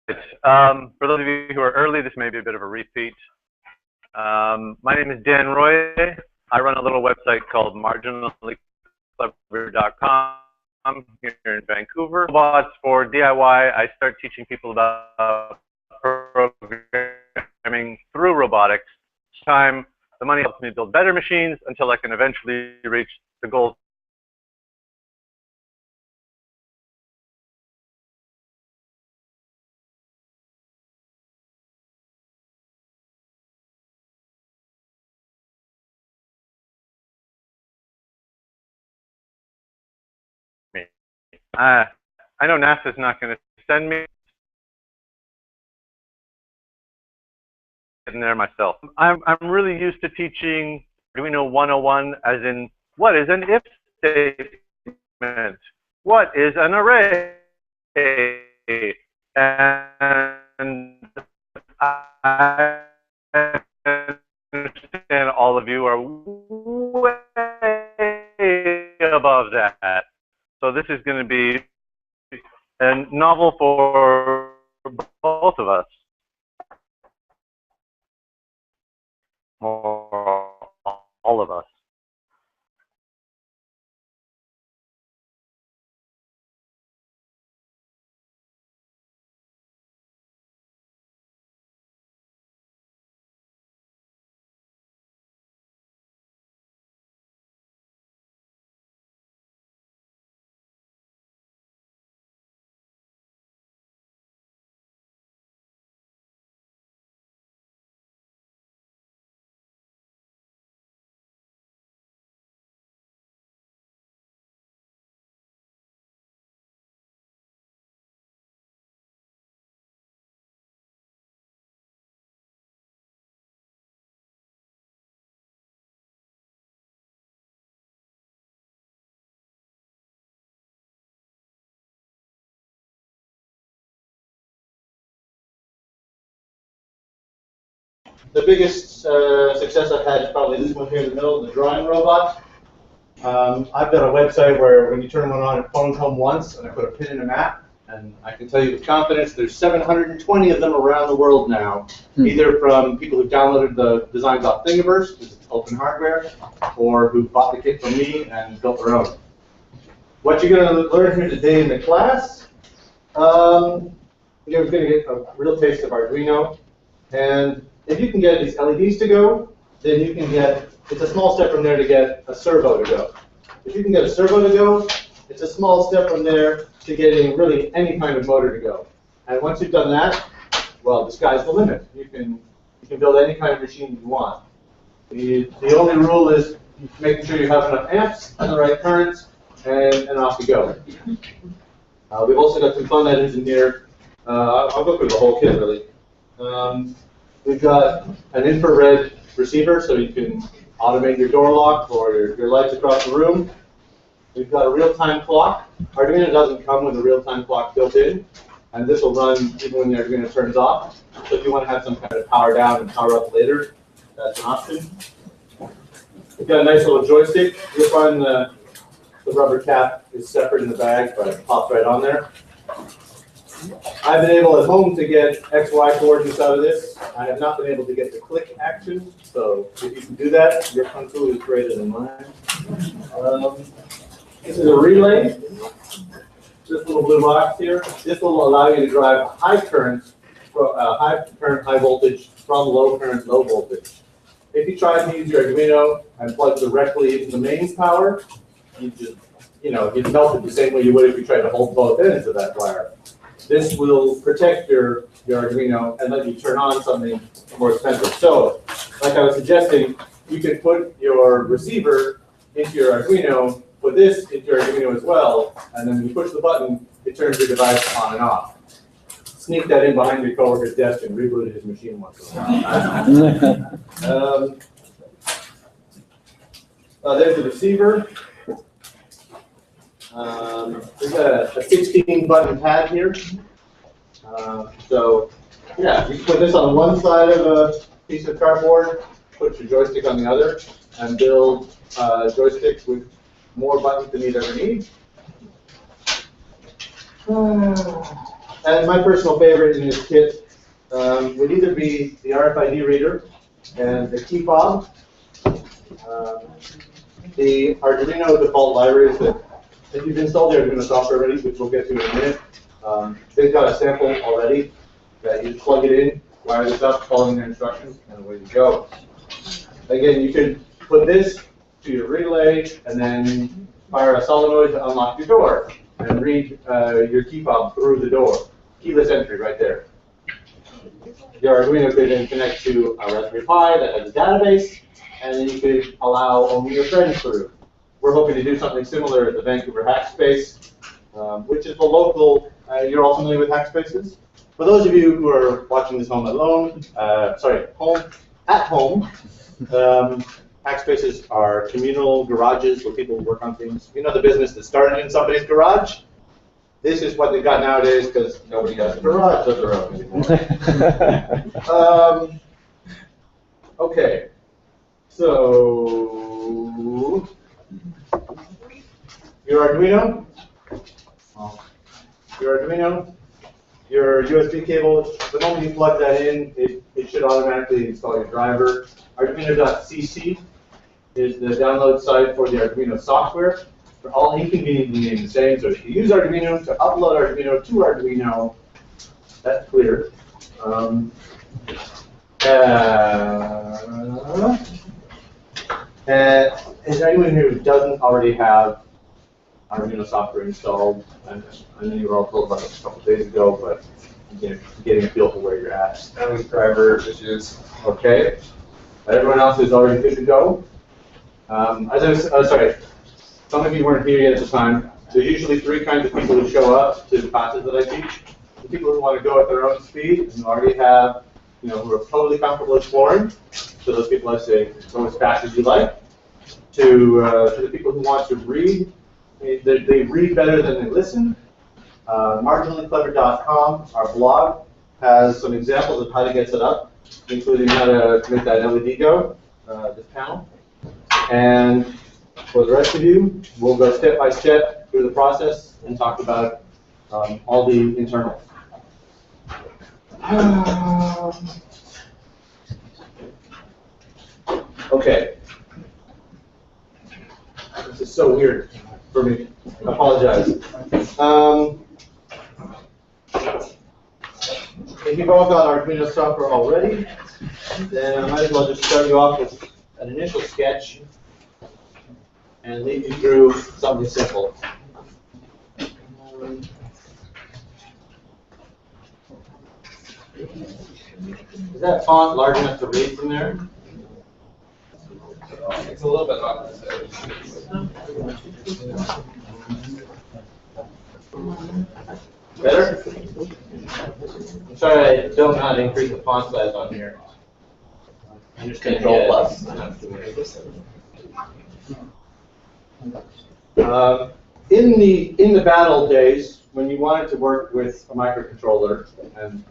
For those of you who are early, this may be a bit of a repeat. My name is Dan Roy. I run a little website called marginallyclever.com here in Vancouver. Robots for DIY. I start teaching people about programming through robotics. The money helps me build better machines until I can eventually reach the goals. I know NASA's not going to send me in there myself. I'm really used to teaching Arduino 101, as in what is an if statement, what is an array, and I understand all of you are way above that. So this is going to be a novel for both of us, or all of us. The biggest success I've had is probably this one here in the middle, the drawing robot. I've got a website where when you turn one on, it phones home once, and I put a pin in a map. And I can tell you with confidence, there's 720 of them around the world now, either from people who downloaded the designs off Thingiverse, which is open hardware, or who bought the kit from me and built their own. What you're going to learn here today in the class, you're going to get a real taste of Arduino. And if you can get these LEDs to go, then you can get, it's a small step from there to get a servo to go. If you can get a servo to go, it's a small step from there to getting really any kind of motor to go. And once you've done that, well, the sky's the limit. You can build any kind of machine you want. The only rule is making sure you have enough amps and the right currents, and off you go. We've also got some fun items in here. I'll go through the whole kit, really. We've got an infrared receiver, so you can automate your door lock or your lights across the room. We've got a real-time clock. Arduino doesn't come with a real-time clock built in, and this will run even when the Arduino turns off. So if you want to have some kind of power down and power up later, that's an option. We've got a nice little joystick. You'll find the rubber cap is separate in the bag, but it pops right on there. I've been able at home to get XY coordinates out of this. I have not been able to get the click action, so if you can do that, your Kung Fu is greater than mine. This is a relay. This little blue box here. This will allow you to drive high current, high voltage from low current, low voltage. If you try to use your Arduino and plug directly into the mains power, you'd melt it the same way you would if you tried to hold both ends of that wire. This will protect your Arduino and let you turn on something more expensive. So, like I was suggesting, you could put your receiver into your Arduino, put this into your Arduino as well, and then when you push the button, it turns your device on and off. Sneak that in behind your coworker's desk and reboot his machine once in a while. There's the receiver. We've got a 16-button pad here. So, yeah, you can put this on one side of a piece of cardboard, put your joystick on the other, and build joysticks with more buttons than you'd ever need. And my personal favorite in this kit would either be the RFID reader and the key fob, the Arduino default libraries that if you've installed the Arduino software already, which we'll get to in a minute, they've got a sample already that you just plug it in, wire this up, following their instructions, and away you go. Again, you could put this to your relay and then fire a solenoid to unlock your door and read your key fob through the door. Keyless entry right there. Your Arduino could then connect to a Raspberry Pi that has a database, and then you could allow only your friends through. We're hoping to do something similar at the Vancouver Hackspace, which is the local, you're all familiar with Hackspaces? For those of you who are watching this home alone, at home, Hackspaces are communal garages where people work on things. You know the business that started in somebody's garage? This is what they've got nowadays because nobody has a garage of their own anymore. Okay, so your Arduino, your USB cable, the moment you plug that in, it should automatically install your driver. Arduino.cc is the download site for the Arduino software. They're all inconveniently named the same, so if you use Arduino to upload Arduino to Arduino, that's clear. Is there anyone here who doesn't already have Arduino software installed? I know you were all told about this a couple days ago, but again, getting a feel for where you're at. And with driver issues. Okay. Everyone else is already good to go. Sorry, some of you weren't here yet at the time. There's usually three kinds of people who show up to the classes that I teach. The people who want to go at their own speed and who already have, who are totally comfortable exploring. So those people I say, go as fast as you like. To the people who want to read, they read better than they listen. Marginallyclever.com, our blog, has some examples of how to get set up, including how to make that LED go, this panel. And for the rest of you, we'll go step by step through the process and talk about all the internals. Okay. This is so weird for me. I apologize. If you've all got Arduino software already, then I might as well just start you off with an initial sketch and lead you through something simple. Is that font large enough to read from there? It's a little bit hot. Better? I'm sorry I don't know how to increase the font size on here. Control plus. In the battle days, when you wanted to work with a microcontroller, and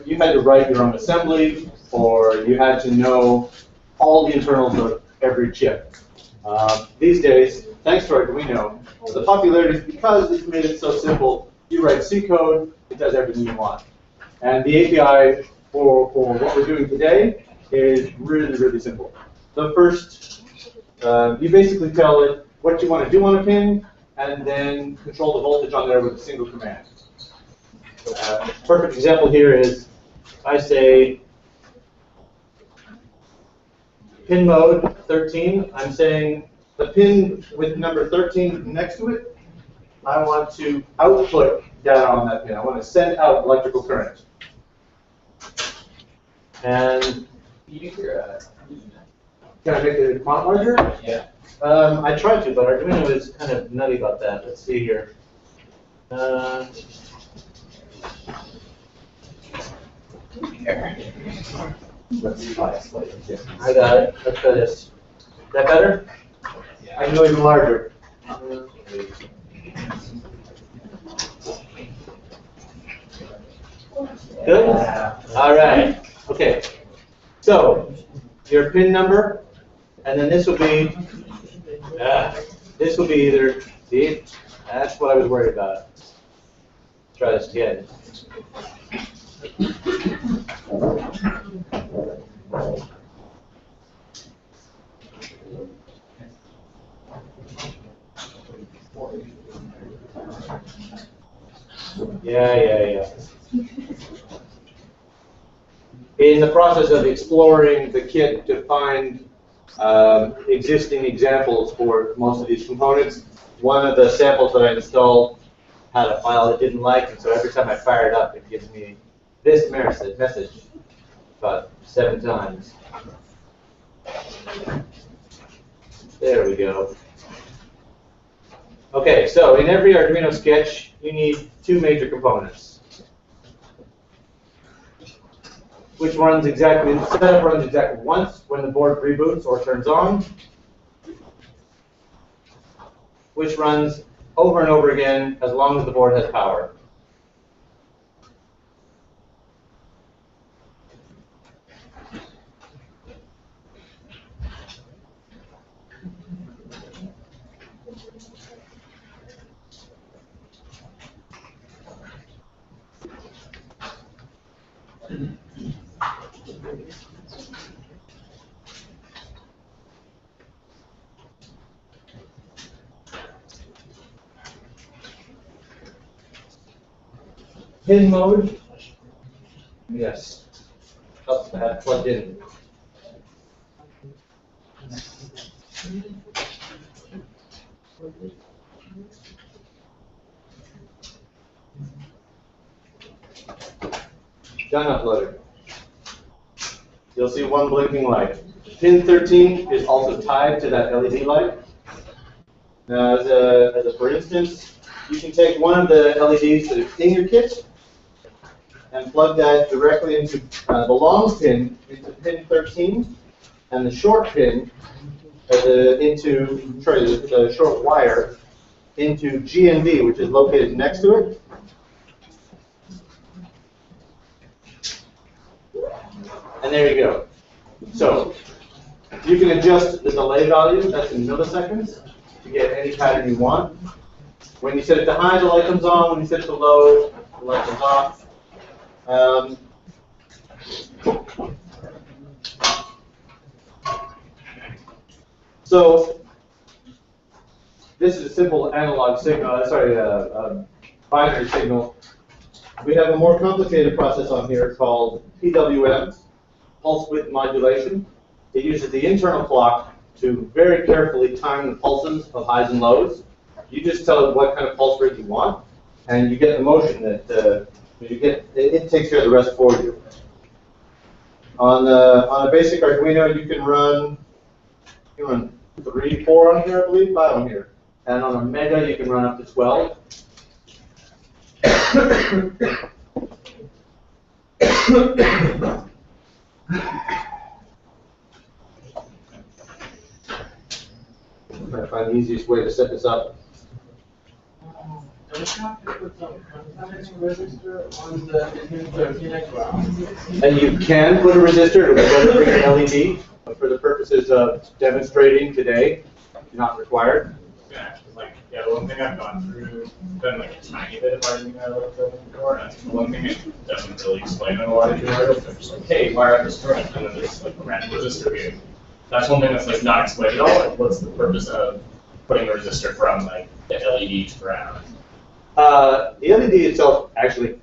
you had to write your own assembly, or you had to know all the internals of every chip. These days, thanks to Arduino, the popularity is because it's made it so simple. You write C code, it does everything you want. And the API for what we're doing today is really, really simple. The first, you basically tell it what you want to do on a pin, and then control the voltage on there with a single command. Perfect example here is, I say, pin mode 13, I'm saying the pin with number 13 next to it, I want to output data on that pin. I want to send out electrical current. And can I make the font larger? Yeah. I tried to, but Arduino is kind of nutty about that. Let's see here. Let's try it slightly. I got it. Let's try this. Is that better? Yeah. I can go even larger. Good? All right. Okay. So, your pin number, and then this will be either the 8th. That's what I was worried about. try this again. Yeah. In the process of exploring the kit to find existing examples for most of these components, one of the samples that I installed had a file it didn't like, and so every time I fire it up, it gives me this message about 7 times. There we go. Okay, so in every Arduino sketch, you need 2 major components. Which runs exactly, the setup runs exactly once when the board reboots or turns on. Which runs over and over again as long as the board has power. Pin mode. Yes. Oh, I have plugged in. Done uploading. You'll see one blinking light. Pin 13 is also tied to that LED light. Now, as a for instance, you can take one of the LEDs that is in your kit and plug that directly into the long pin into pin 13, and the short pin the short wire into GND, which is located next to it. And there you go. So you can adjust the delay value, that's in milliseconds, to get any pattern you want. When you set it to high, the light comes on. When you set it to low, the light comes off. So this is a simple analog signal, binary signal. We have a more complicated process on here called PWM, pulse width modulation. It uses the internal clock to very carefully time the pulses of highs and lows. You just tell it what kind of pulse rate you want, and you get the motion that it takes care of the rest for you. On a basic Arduino, you can run 3, 4 on here, I believe, 5 on here. And on a Mega, you can run up to 12. I'm trying to find the easiest way to set this up. Don't you have to put some context resistor on the pin 13 as well? And you can put a resistor, it will go bring an LED, but for the purposes of demonstrating today, not required. The one thing I've gone through, done like a tiny bit of Arduino before, and the one thing it doesn't really explain in a lot of tutorials. They're just like, hey, wire this current, and then there's like a random resistor here. That's one thing that's like not explained at all. Like, what's the purpose of putting a resistor from like the LED to ground? The LED itself actually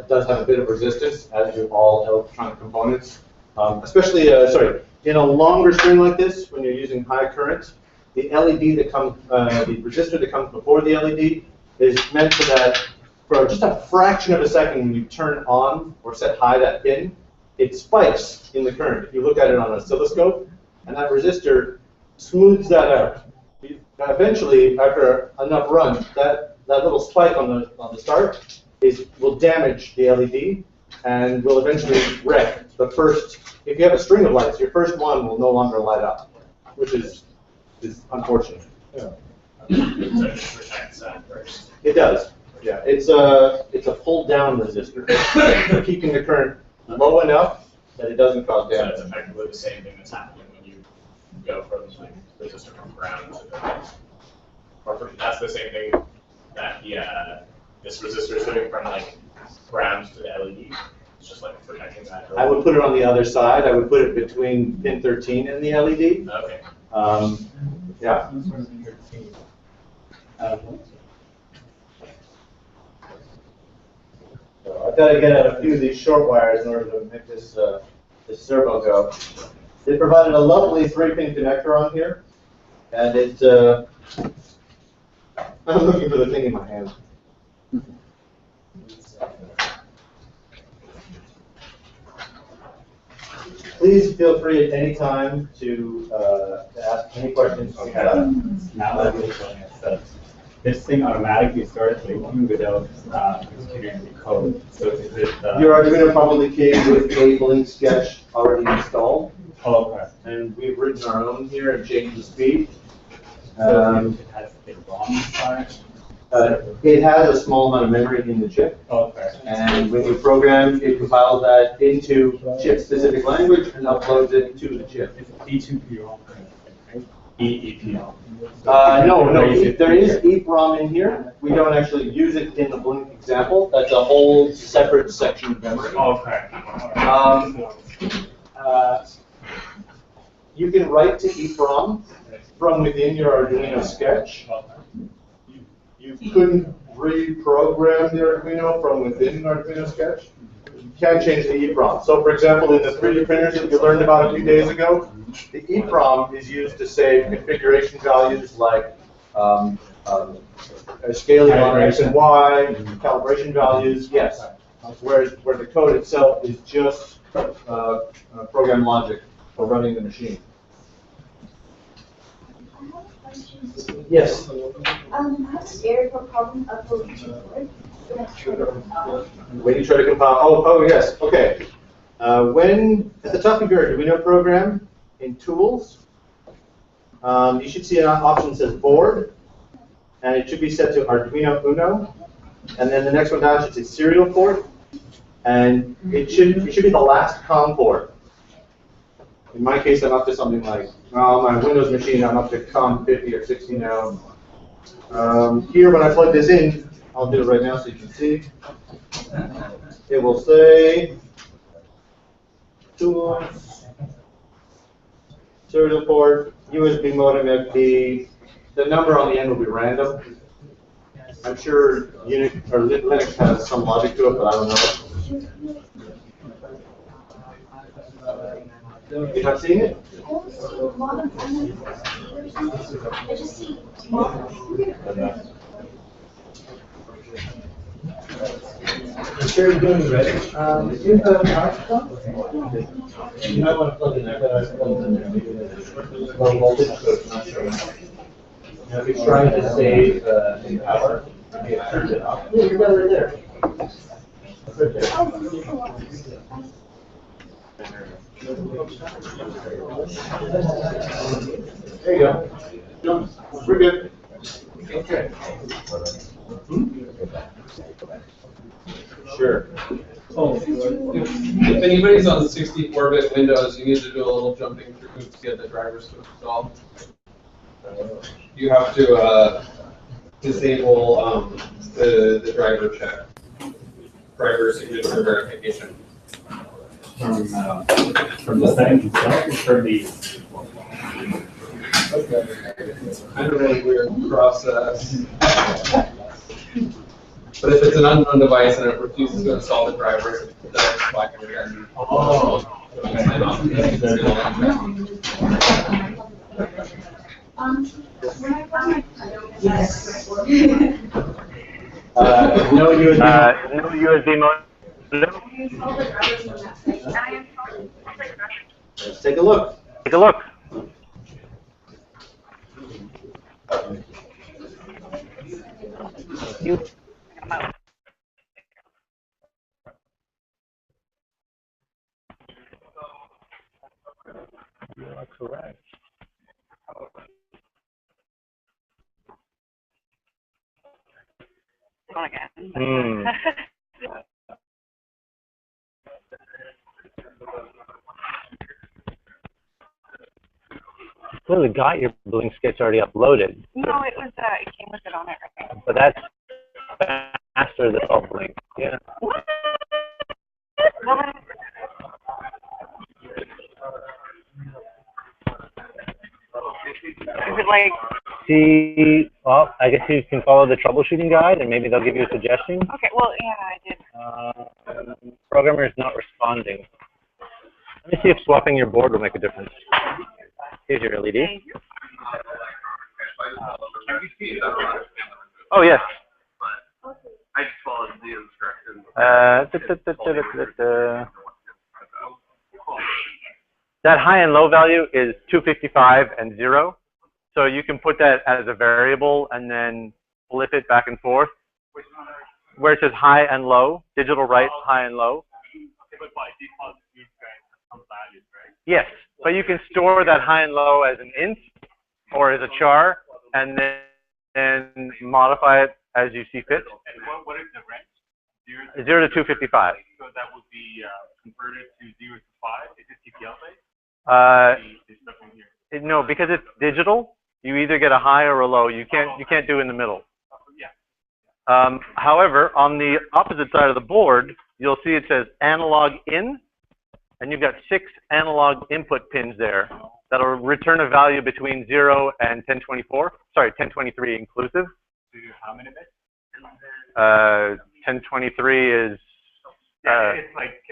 does have a bit of resistance, as do all electronic components. Especially, in a longer string like this, when you're using high current, the LED that comes, the resistor that comes before the LED is meant so that for just a fraction of a second when you turn on or set high that pin, it spikes in the current. If you look at it on an oscilloscope, and that resistor smooths that out. Eventually, after enough runs, that little spike on the start will damage the LED and will eventually wreck the first. If you have a string of lights, your first one will no longer light up, which is unfortunate. Yeah. It does. Yeah, it's a pull down resistor, keeping the current low enough that it doesn't cause damage. So it's effectively the same thing that's happening when you go from like resistor from ground to the. Or that's the same thing that this resistor sitting from like ground to the LED. It's just like protecting that. I would put it on the other side. I would put it between pin 13 and the LED. Okay. Yeah. So I've got to get out a few of these short wires in order to make this this servo go. They provided a lovely 3-pin connector on here, and it's. I'm looking for the thing in my hand. Please feel free at any time to ask any questions. Okay. Now that you're showing us that this thing automatically starts blinking without executing the code. So is it? Your Arduino probably came with a blink sketch already installed, Oh, okay. and we've written our own here and changed the speed. So it has a ROM inside. It has a small amount of memory in the chip, Okay. and when you program, it compiles that into chip-specific language and uploads it to the chip. It's E2PROM, right? EEPROM. No, there is EEPROM in here. We don't actually use it in the Blink example. That's a whole separate section of memory. Okay. You can write to EEPROM from within your Arduino sketch. You couldn't reprogram the Arduino from within Arduino sketch. You can change the EEPROM. So for example, in the 3D printers that you learned about a few days ago, the EEPROM is used to save configuration values like scaling on X and Y, calibration values, yes. Where the code itself is just program logic for running the machine. Yes? I have a spherical problem uploading to board. When you try to compile, oh yes, okay. When at the top of your Arduino program in Tools, you should see an option that says Board, and it should be set to Arduino Uno, and then the next one down should say Serial Port, and it should be the last COM port. In my case, I'm up to something like, well, my Windows machine, I'm up to COM 50 or 60 now. Here, when I plug this in, I'll do it right now so you can see. It will say Tools, Serial Port, USB modem FD. The number on the end will be random. I'm sure Unix or Linux has some logic to it, but I don't know. You're not seeing it? I just see Sure, you're doing it right. Is the power You might want to plug in there, but I plugged in there. Maybe there's low voltage, so it's not showing up. Now, if you're trying to save in power, you can turn it off. Yeah, you're right there. Right there. There you go. We're good. Okay. Sure. Oh, if anybody's on 64-bit Windows, you need to do a little jumping through hoops to get the drivers to install. You have to disable the driver check, driver signature verification. From the settings itself, or the It's kind of a weird process. But if it's an unknown device and it refuses to install the drivers, then it's flag and again. oh, yes. No USB. No USB modem. Let's take a look. Take a look. You. You are correct. Again. Clearly got your Blink sketch already uploaded. No, it was it came with it on it. But that's master the self link. Yeah. Is it like? See, well, I guess you can follow the troubleshooting guide, and maybe they'll give you a suggestion. Okay. Well, yeah, I did. Programmer is not responding. Let me see if swapping your board will make a difference. Here's your LED. Oh, yes. I just followed the instructions. That high and low value is 255 and 0. So you can put that as a variable and then flip it back and forth. Where it says high and low, digital write high and low. But by default, you guys have some values, right? Yes, but you can store that high and low as an int or as a char and then modify it as you see fit. And what is the range? 0 to 255. So that would be converted to 0 to 5. Is it TTL based? There's nothing here. No, because it's digital, you either get a high or a low. You can't do in the middle. Yeah. However, on the opposite side of the board, you'll see it says analog in, and you've got 6 analog input pins there that'll return a value between 0 and 1024. Sorry, 1023 inclusive. How many bits? 1023 is It's like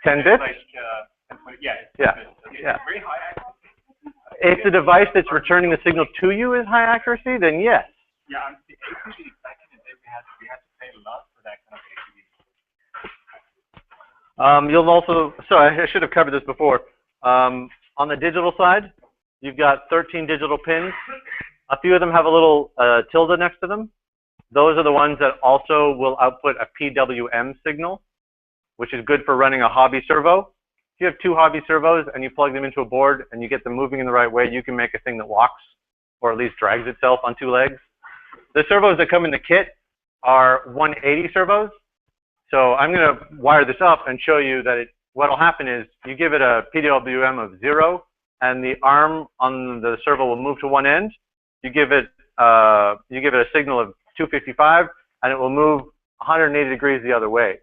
10 bits. Like yeah. Yeah. Yeah. Very high accuracy. If the device that's returning the signal to you is high accuracy, then yes. Yeah, the ACD back in the day we had to pay a lot for that kind of ACD. You'll also, sorry, I should have covered this before. On the digital side, you've got 13 digital pins. A few of them have a little tilde next to them. Those are the ones that also will output a PWM signal, which is good for running a hobby servo. If you have 2 hobby servos and you plug them into a board and you get them moving in the right way, you can make a thing that walks or at least drags itself on 2 legs. The servos that come in the kit are 180 servos. So I'm going to wire this up and show you that what will happen is you give it a PWM of 0 and the arm on the servo will move to one end. You give it a signal of 255 and it will move 180 degrees the other way.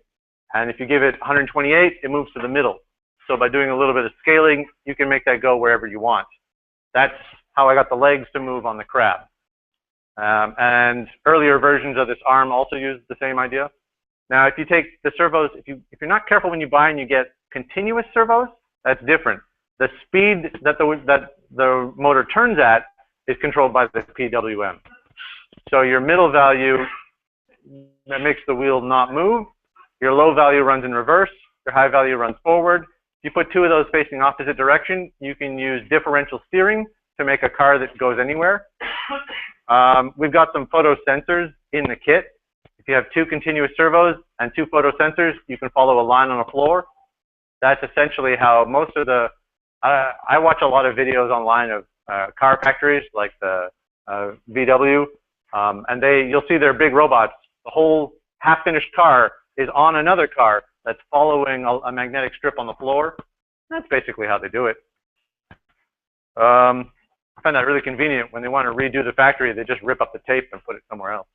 And if you give it 128, it moves to the middle. So by doing a little bit of scaling, you can make that go wherever you want. That's how I got the legs to move on the crab. And earlier versions of this arm also used the same idea. Now, if you take the servos, if you're not careful when you buy and you get continuous servos, that's different. The speed that the motor turns at is controlled by the PWM. So your middle value that makes the wheel not move. Your low value runs in reverse. Your high value runs forward. If you put 2 of those facing opposite direction, you can use differential steering to make a car that goes anywhere. We've got some photo sensors in the kit. If you have 2 continuous servos and 2 photo sensors, you can follow a line on a floor. That's essentially how most of the, I watch a lot of videos online of car factories like the VW, and you'll see their big robots. The whole half-finished car is on another car that's following a magnetic strip on the floor. That's basically how they do it. I find that really convenient. When they want to redo the factory, they just rip up the tape and put it somewhere else.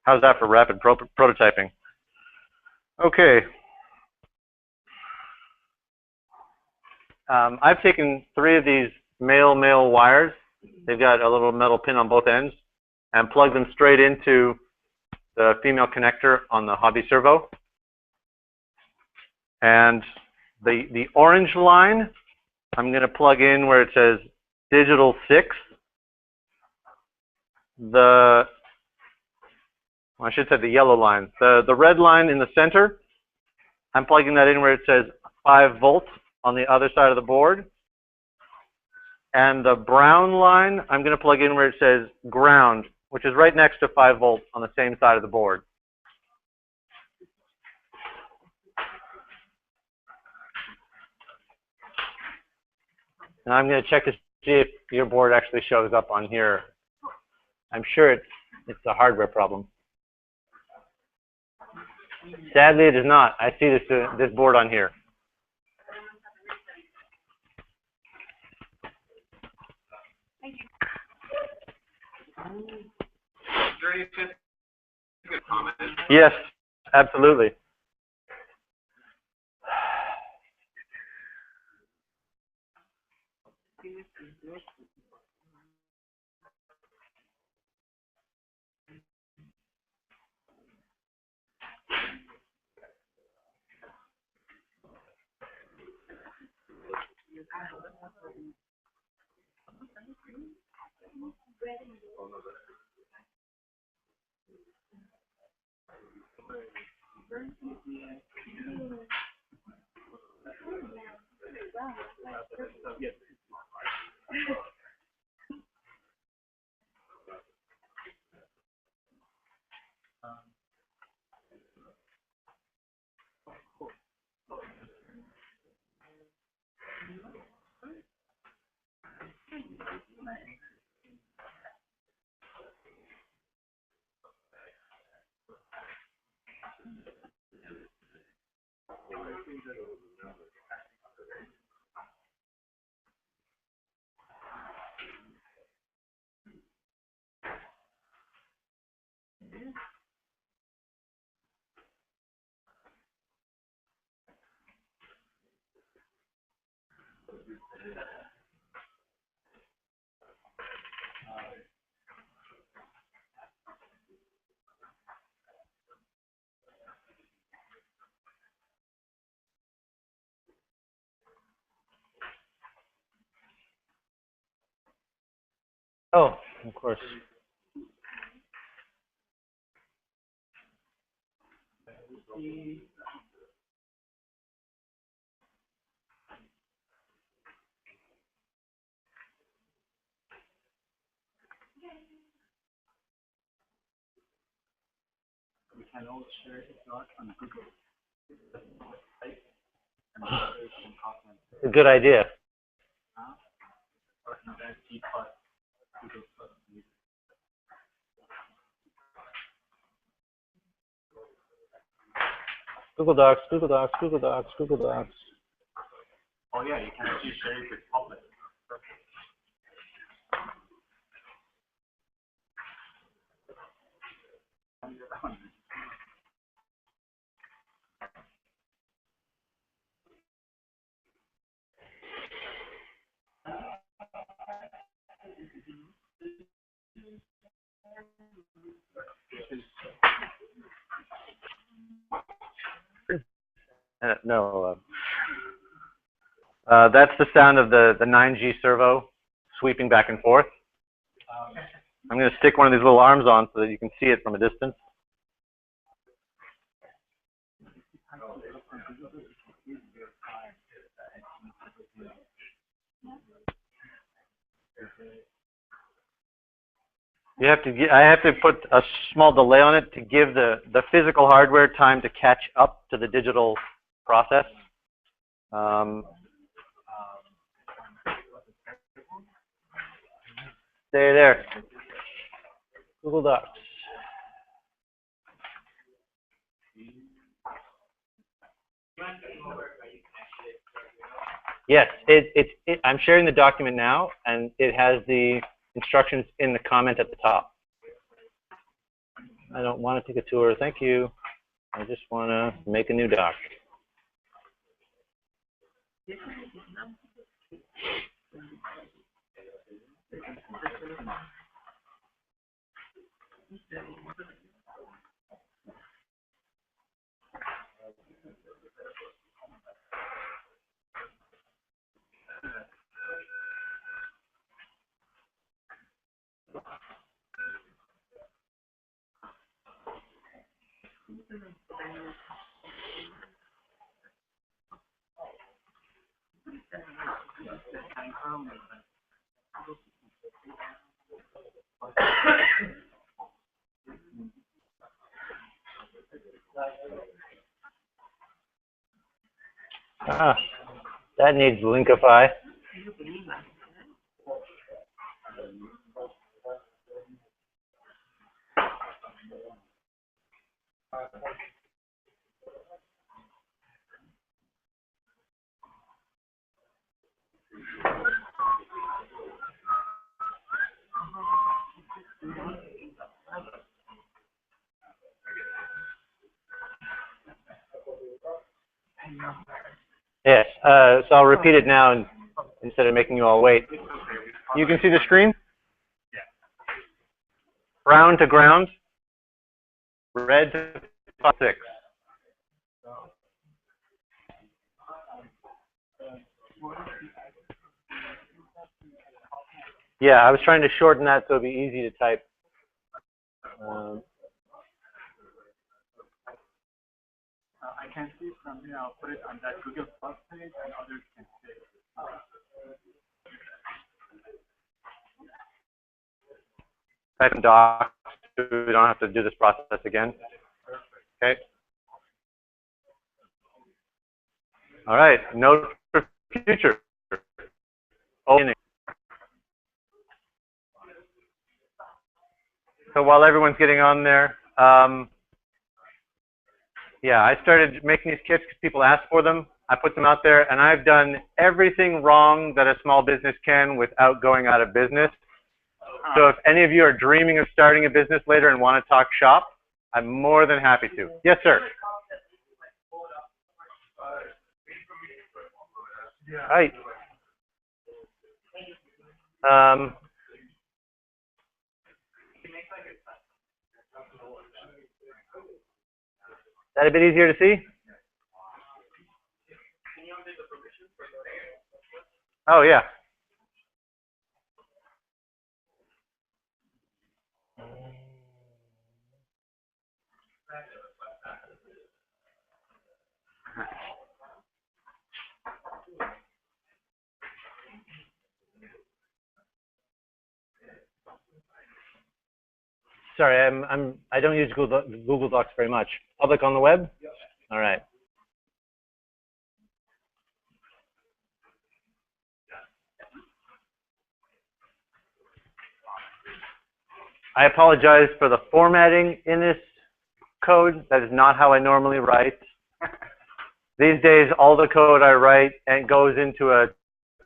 How's that for rapid prototyping? Okay. I've taken 3 of these male wires. They've got a little metal pin on both ends and plugged them straight into the female connector on the hobby servo. And the orange line, I'm going to plug in where it says digital 6. I should say the yellow line. The red line in the center, I'm plugging that in where it says 5 volts on the other side of the board. And the brown line, I'm going to plug in where it says ground, which is right next to 5 volts on the same side of the board. And I'm going to check to see if your board actually shows up on here. I'm sure it's a hardware problem. Sadly, it is not. I see this board on here. Thank you. Yes, absolutely. Oh, of course. A good idea. Google Docs, Google Docs, Google Docs, Google Docs. Oh yeah, you can actually share it with public. No. That's the sound of the 9G servo sweeping back and forth. I'm going to stick one of these little arms on so that you can see it from a distance. You have to. I have to put a small delay on it to give the physical hardware time to catch up to the digital process. Stay there. Google Docs. Yes, I'm sharing the document now, and it has the instructions in the comment at the top. I don't want to take a tour, thank you. I just want to make a new doc. Ah, that needs Linkify. Yes, so I'll repeat it now and, instead of making you all wait. You can see the screen? Brown to ground, red to 6. Yeah, I was trying to shorten that so it'd be easy to type. I can see from here, I'll put it on that Google Plus page and others can see it. Type in docs, so we don't have to do this process again. Okay. All right, note for future. So while everyone's getting on there, yeah, I started making these kits because people asked for them. I put them out there, and I've done everything wrong that a small business can without going out of business. So if any of you are dreaming of starting a business later and want to talk shop, I'm more than happy to. Yes, sir. Right. That a bit easier to see? Oh, yeah. Sorry, I don't use Google Docs very much. Public on the web? All right. I apologize for the formatting in this code. That is not how I normally write. These days, all the code I write and goes into a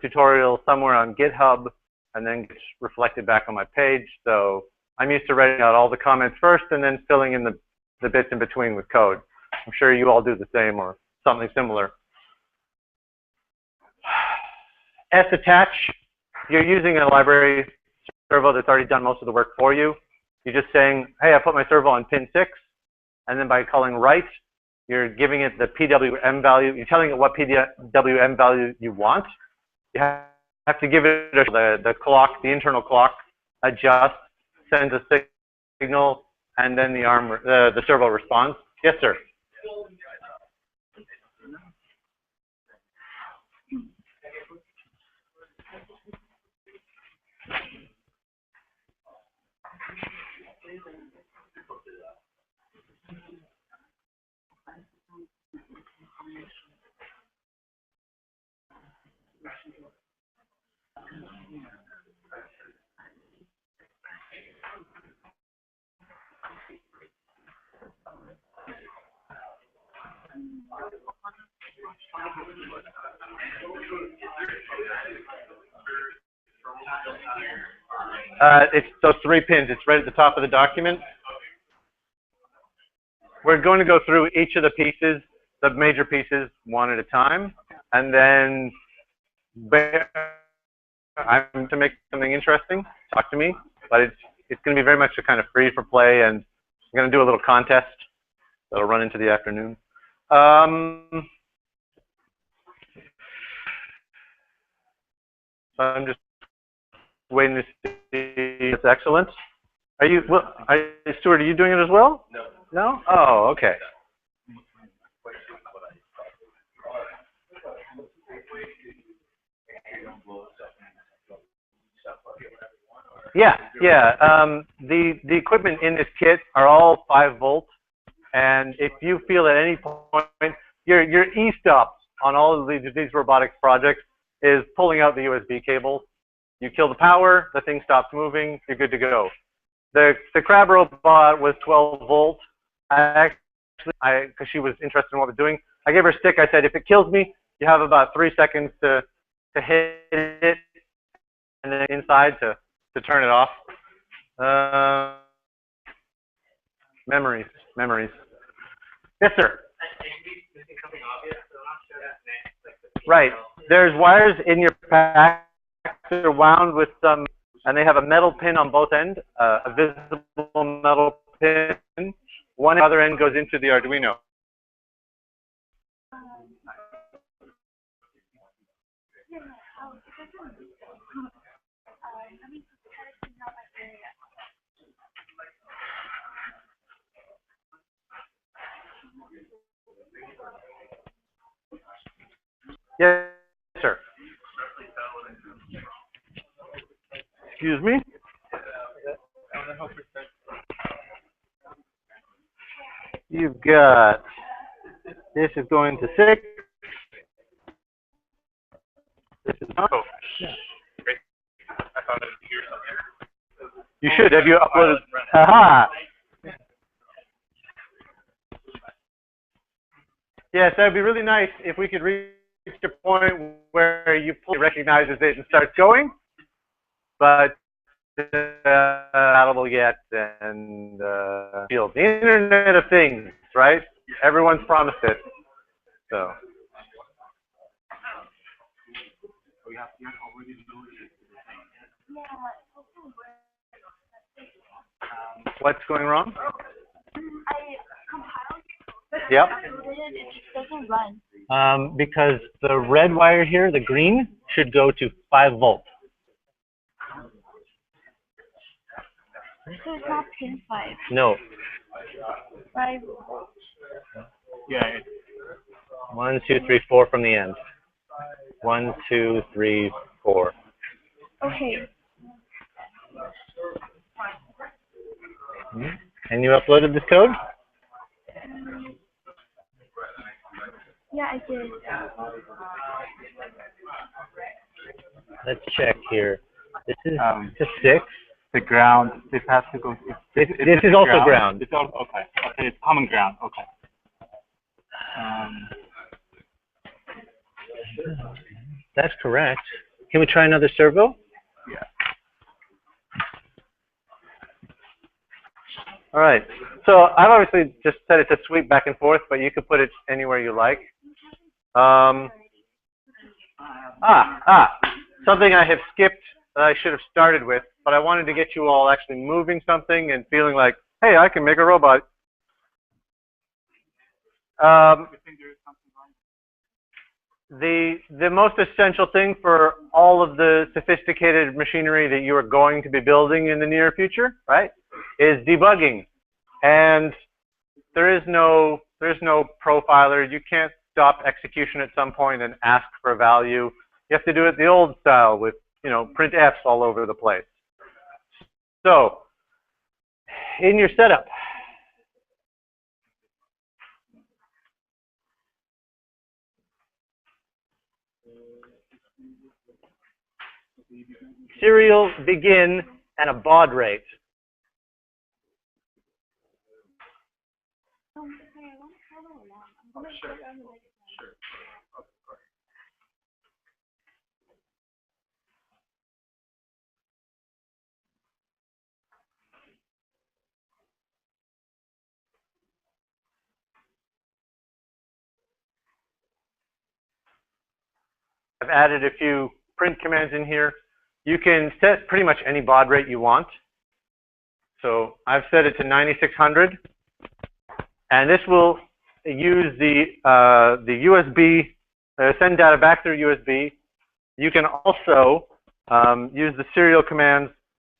tutorial somewhere on GitHub and then gets reflected back on my page. So I'm used to writing out all the comments first and then filling in the bits in between with code. I'm sure you all do the same or something similar. S-attach, you're using a library servo that's already done most of the work for you. You're just saying, hey, I put my servo on pin 6, and then by calling write, you're giving it the PWM value. You're telling it what PWM value you want. You have to give it the clock, the internal clock, adjust, sends a signal, and then the servo responds. Yes, sir. It's those 3 pins. It's right at the top of the document. We're going to go through each of the pieces, the major pieces, one at a time, and then I'm to make something interesting. Talk to me, but it's going to be very much a kind of free for play, and I'm going to do a little contest that'll run into the afternoon. So I'm just waiting to see. It's excellent. Are you, well, Stuart, are you doing it as well? No. No? Oh, okay. Yeah. The equipment in this kit are all 5 volts, and if you feel at any point your e-stop on all of these robotics projects is pulling out the USB cables. You kill the power, the thing stops moving, you're good to go. The crab robot was 12 volts. Because she was interested in what we're doing, I gave her a stick. I said, if it kills me, you have about 3 seconds to hit it, and then inside to turn it off. Memories. Yes, sir. Right. There's wires in your pack. They're wound with some, and they have a metal pin on both ends, a visible metal pin. One other end goes into the Arduino. Yes, sir. Excuse me. You've got, this is going to 6. This is not. Oh, great. I found it here somewhere. You should. Have you uploaded? Aha. Yes, that'd be really nice if we could reach the point where you recognizes it and starts going, but not yet. And the Internet of Things, right? Everyone's promised it. So. What's going wrong? I compiled it, Yep. it just doesn't run. Because the red wire here, the green, should go to 5 volts. So it's not pin 5. No. 5. Yeah. 1, 2, 3, 4 from the end. 1, 2, 3, 4. Okay. And you uploaded this code? Yeah, I did. Let's check here. This is to 6. The ground, this has to go. This is also ground. It's also, okay. Okay, it's common ground. Okay. That's correct. Can we try another servo? Yeah. All right. So I've obviously just set it to sweep back and forth, but you could put it anywhere you like. Something I have skipped that I should have started with, but I wanted to get you all actually moving something and feeling like, hey, I can make a robot. The most essential thing for all of the sophisticated machinery that you are going to be building in the near future, right, is debugging. And there's no profiler. You can't stop execution at some point and ask for a value. You have to do it the old style with, you know, printfs all over the place. So, in your setup, serial begin and a baud rate. I've added a few print commands in here. You can set pretty much any baud rate you want. So I've set it to 9600, and this will use the USB, send data back through USB. You can also use the serial commands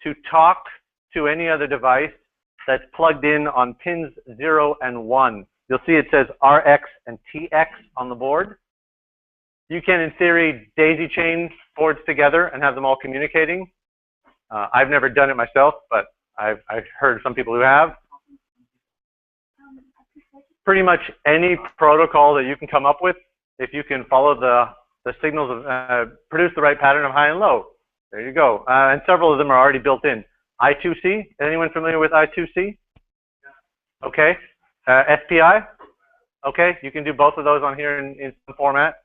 to talk to any other device that's plugged in on pins 0 and 1. You'll see it says RX and TX on the board. You can, in theory, daisy chain boards together and have them all communicating. I've never done it myself, but I've heard some people who have. Pretty much any protocol that you can come up with, if you can follow the signals, produce the right pattern of high and low. There you go. And several of them are already built in. I2C, anyone familiar with I2C? Okay. SPI? Okay, you can do both of those on here in some format.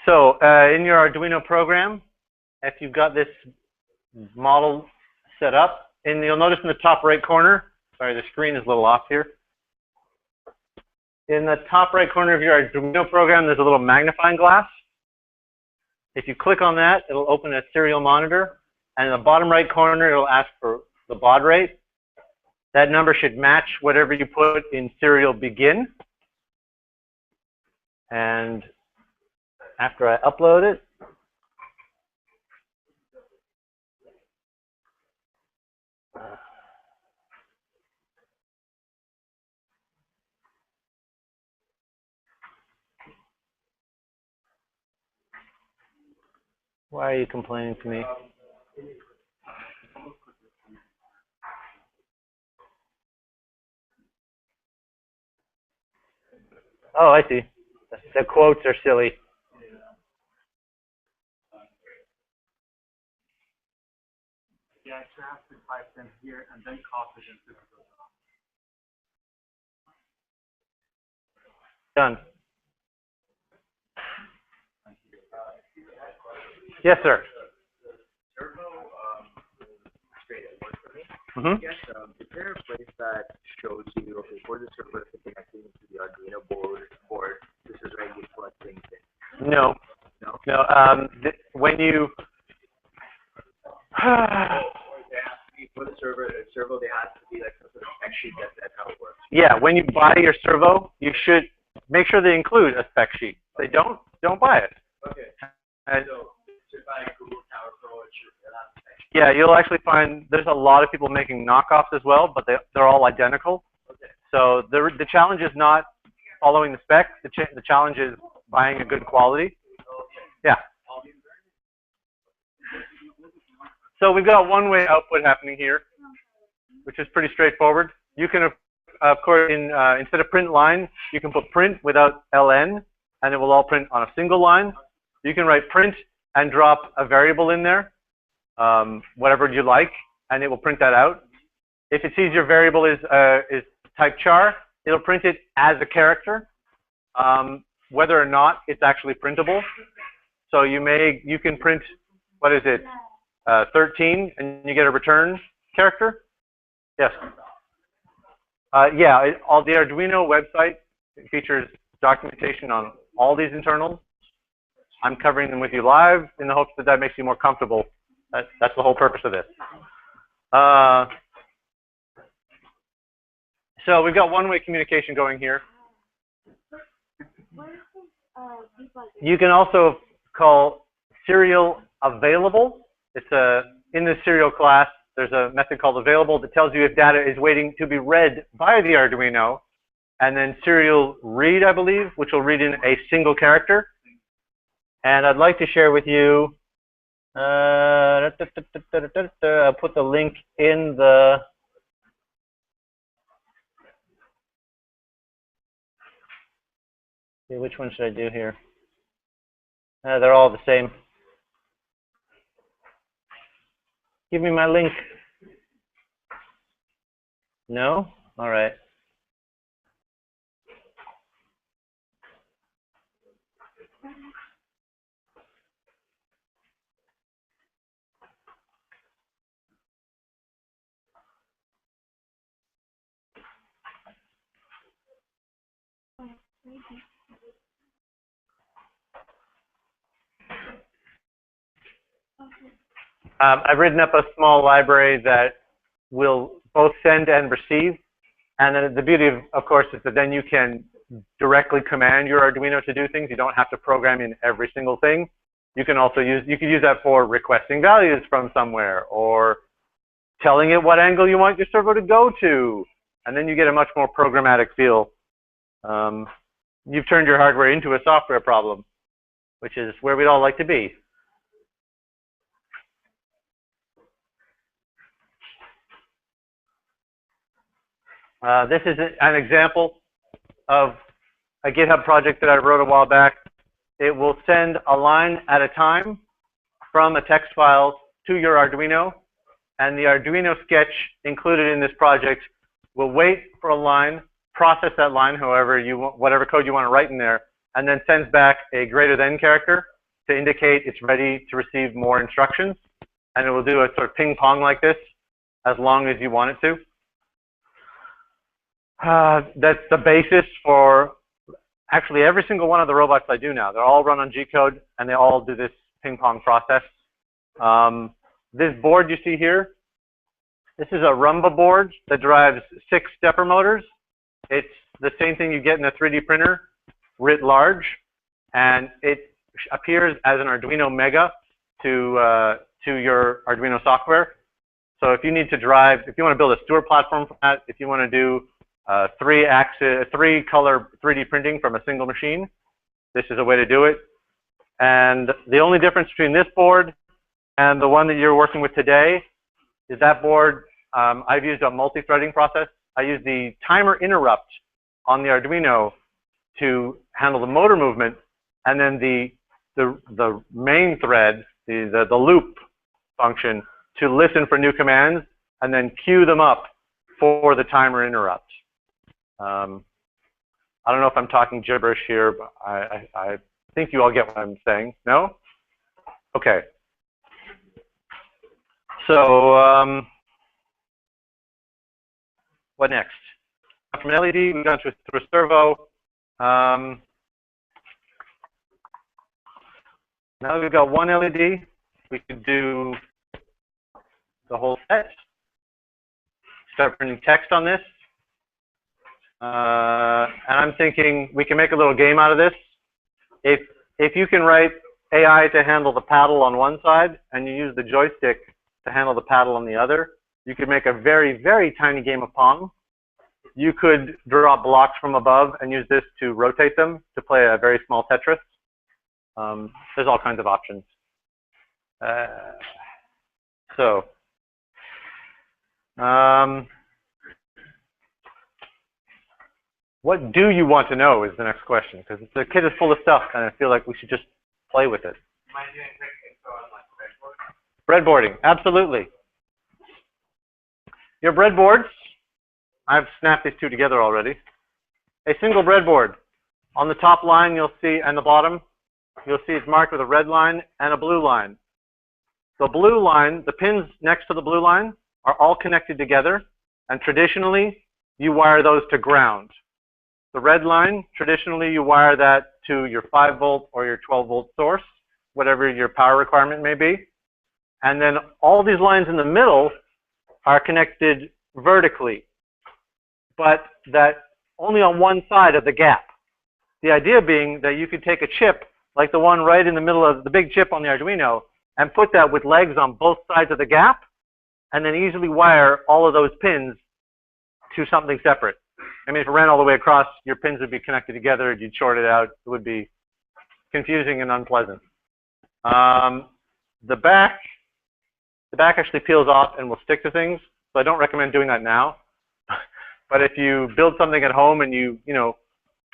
So in your Arduino program, if you've got this model set up, and you'll notice in the top right corner, Sorry, the screen is a little off here. In the top right corner of your Arduino program, there's a little magnifying glass. If you click on that, it'll open a serial monitor. And in the bottom right corner, it'll ask for the baud rate. That number should match whatever you put in serial begin. And after I upload it, why are you complaining to me? Oh, I see. The quotes are silly. Yeah, I have to type them here and then copy them to the Done. Yes, sir. Mm-hmm. Yes, is there a place that shows you, okay, for the server to connecting to the Arduino board, or this is where you plug things in? No. No? No. When you They have to be for the server, they have to be like some sort of spec sheet. That's how it works. yeah, when you buy your servo, you should make sure they include a spec sheet. If they don't buy it. Okay. And So, if I Google Tower Pro, it should have a spec sheet. yeah, you'll actually find there's a lot of people making knockoffs as well, but they're all identical. Okay. So the challenge is not following the spec. The challenge is buying a good quality. Yeah. So we've got one-way output happening here, which is pretty straightforward. You can, of course, instead of print line, you can put print without ln, and it will all print on a single line. You can write print and drop a variable in there, whatever you like, and it will print that out. If it sees your variable is type char, it'll print it as a character, whether or not it's actually printable. So you can print, what is it, 13, and you get a return character. Yes. Yeah, all the Arduino website features documentation on all these internals. I'm covering them with you live in the hopes that that makes you more comfortable. That's the whole purpose of this. So we've got one-way communication going here. You can also call serial available. It's in the serial class, there's a method called available that tells you if data is waiting to be read by the Arduino, and then serial read, I believe, which will read in a single character. And I'd like to share with you, I'll put the link in the, which one should I do here? They're all the same. Give me my link. No? All right. I've written up a small library that will both send and receive. And then the beauty of course, is that then you can directly command your Arduino to do things. You don't have to program in every single thing. You can also use that for requesting values from somewhere or telling it what angle you want your servo to go to. And then you get a much more programmatic feel. You've turned your hardware into a software problem, which is where we'd all like to be. This is an example of a GitHub project that I wrote a while back. It will send a line at a time from a text file to your Arduino, and the Arduino sketch included in this project will wait for a line, process that line, whatever code you want to write in there, and then sends back a greater than character to indicate it's ready to receive more instructions. And it will do a sort of ping pong like this as long as you want it to. That's the basis for actually every single one of the robots I do now. They're all run on G-code, and they all do this ping pong process. This board you see here, this is a Rumba board that drives 6 stepper motors. It's the same thing you get in a 3D printer, writ large, and it appears as an Arduino Mega to your Arduino software. So if you need to drive, if you want to build a Stewart platform for that, if you want to do 3-color 3D printing from a single machine, this is a way to do it. And the only difference between this board and the one that you're working with today is that board, I've used a multi-threading process. I use the timer interrupt on the Arduino to handle the motor movement, and then the main thread, the loop function, to listen for new commands and then queue them up for the timer interrupt. I don't know if I'm talking gibberish here, but I think you all get what I'm saying. No? Okay. So what next? From an LED, we've gone through a servo. Now that we've got one LED, we could do the whole set. Start printing text on this. And I'm thinking we can make a little game out of this. If you can write AI to handle the paddle on one side, and you use the joystick to handle the paddle on the other, you could make a very, very tiny game of Pong. You could draw blocks from above and use this to rotate them to play a very small Tetris. There's all kinds of options. What do you want to know is the next question, because the kit is full of stuff, and I feel like we should just play with it. Breadboarding, absolutely. Your breadboards, I've snapped these two together already. A single breadboard. On the top line, you'll see, and the bottom, you'll see it's marked with a red line and a blue line. The blue line, the pins next to the blue line, are all connected together, and traditionally, you wire those to ground. The red line, traditionally, you wire that to your 5-volt or your 12-volt source, whatever your power requirement may be. And then all these lines in the middle are connected vertically, but that only on one side of the gap. The idea being that you could take a chip, like the one right in the middle of the big chip on the Arduino, and put that with legs on both sides of the gap, and then easily wire all of those pins to something separate. I mean, if it ran all the way across, your pins would be connected together, you'd short it out, it would be confusing and unpleasant. The back actually peels off and will stick to things, so I don't recommend doing that now. But if you build something at home and you're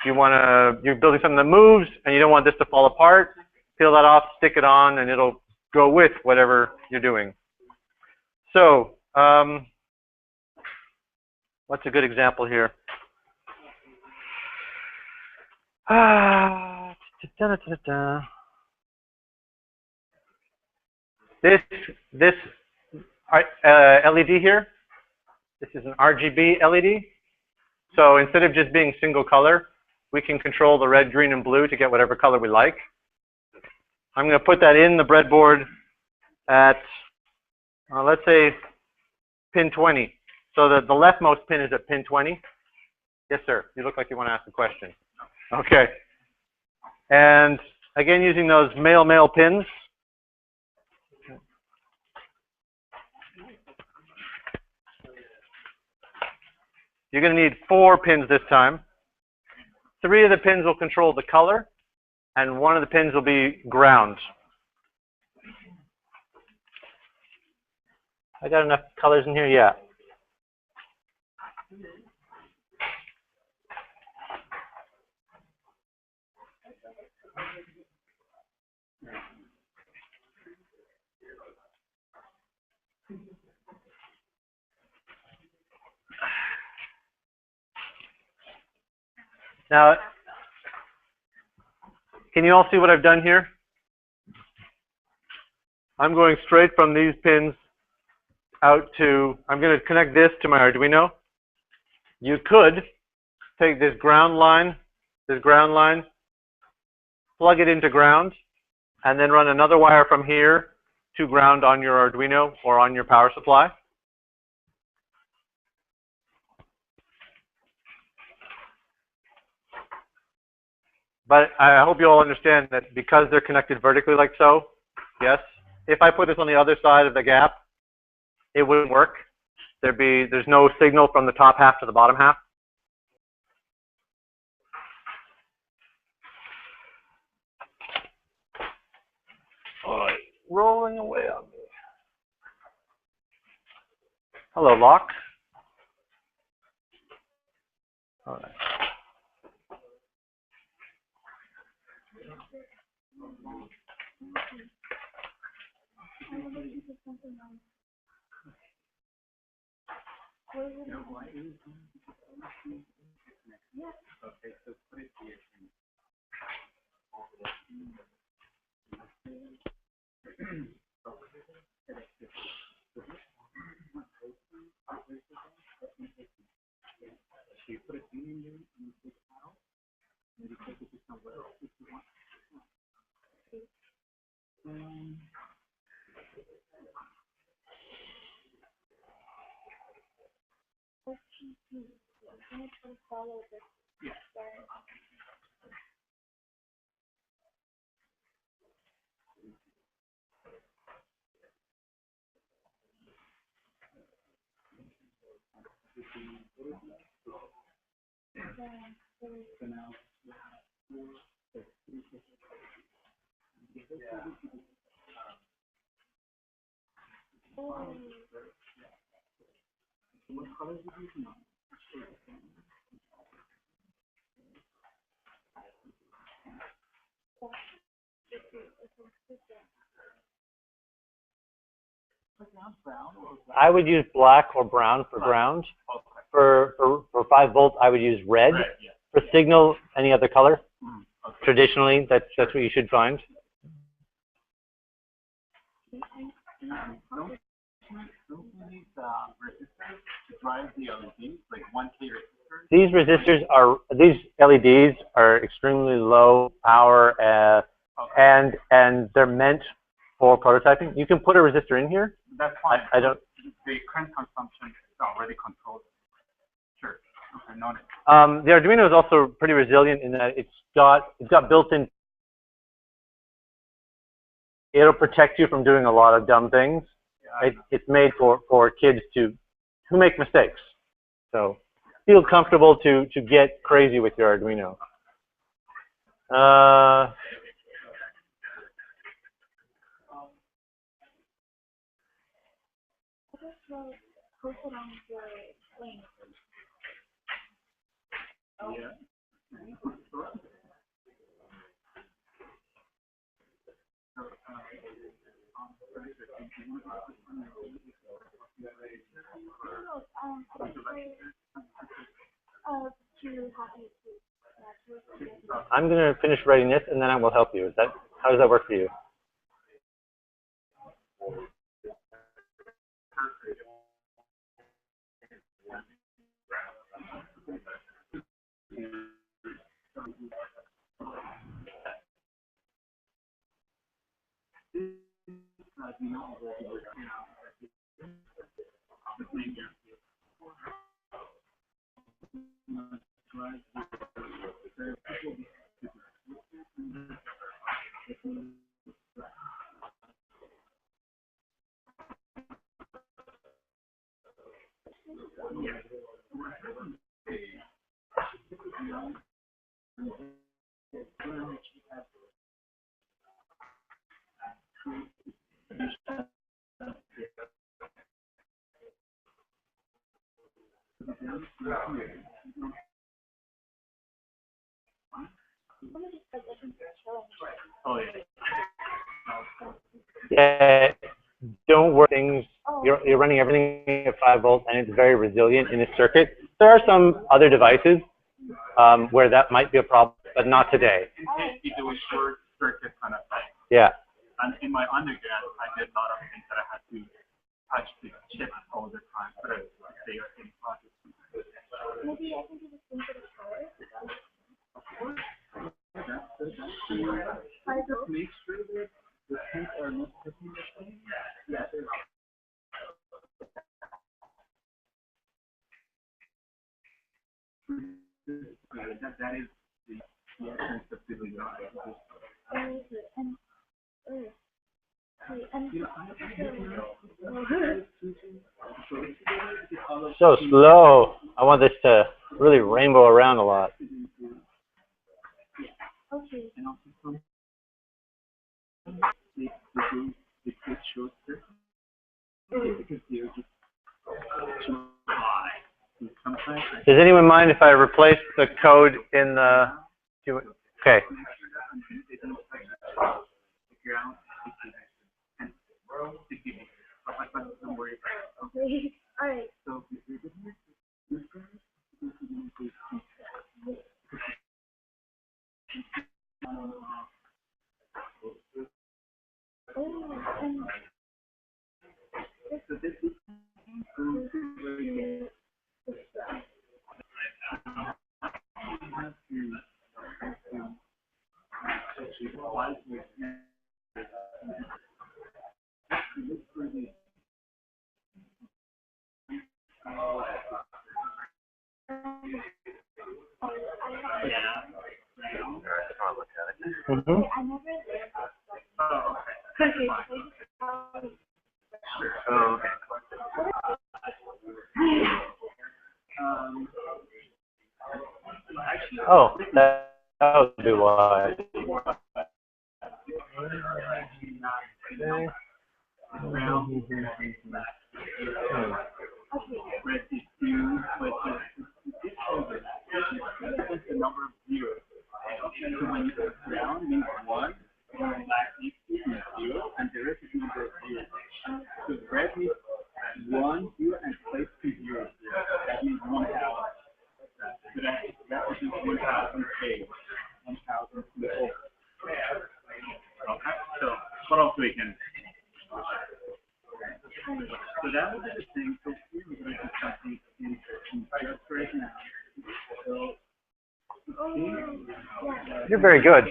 building something that moves and you don't want this to fall apart, peel that off, stick it on, and it'll go with whatever you're doing. So, what's a good example here? This LED here, this is an RGB LED. So instead of just being single color, we can control the red, green, and blue to get whatever color we like. I'm going to put that in the breadboard at, let's say, pin 20. So the leftmost pin is at pin 20. Yes, sir. You look like you want to ask a question. Okay. And again, using those male pins. You're going to need 4 pins this time. 3 of the pins will control the color, and 1 of the pins will be ground. I got enough colors in here? Yeah. Now, can you all see what I've done here? I'm going straight from these pins out to, I'm going to connect this to my Arduino. You could take this ground line, plug it into ground, and then run another wire from here to ground on your Arduino or on your power supply. But I hope you all understand that because they're connected vertically like so, yes, if I put this on the other side of the gap, it wouldn't work. There's no signal from the top half to the bottom half. Oh, rolling away on me. Hello, Locke. All right. I would use black or brown for ground. For 5 volts, I would use red. For signal, any other color. Traditionally, that's what you should find. These LEDs are extremely low power, and they're meant for prototyping. You can put a resistor in here. That's fine. I don't. The current consumption is already controlled. Sure. Okay, noted. The Arduino is also pretty resilient in that it's got built-in. It'll protect you from doing a lot of dumb things. Yeah, it's made for kids who make mistakes. So feel comfortable to get crazy with your Arduino. I'm going to finish writing this, and then I will help you. How does that work for you? Yeah, don't worry. Things you're running everything at 5 volts, and it's very resilient in this circuit. There are some other devices where that might be a problem, but not today. It was short circuit kind of thing. Yeah. And in my undergrad, I did a lot of things that I had to touch the chip all the time. But they are in process. Maybe I can do the same for the power. Make sure that the pins are not touching the thing. Yeah. That is the essence of doing So slow. I want this to really rainbow around a lot. Okay. Does anyone mind if I replace the code in the? Okay. Okay. All right. Mm-hmm. I never. Oh, that would be why. the number of zeros. So when you put ground means 1, black means 0, and the rest is number of zeros. So red means 1, 0, and place 2 zeros. That means 1,000. So that would be 1,000K. 1,000 people. Okay, so what else do we can? So that would be the thing. So here we're going to do something in just right now. So You're very good.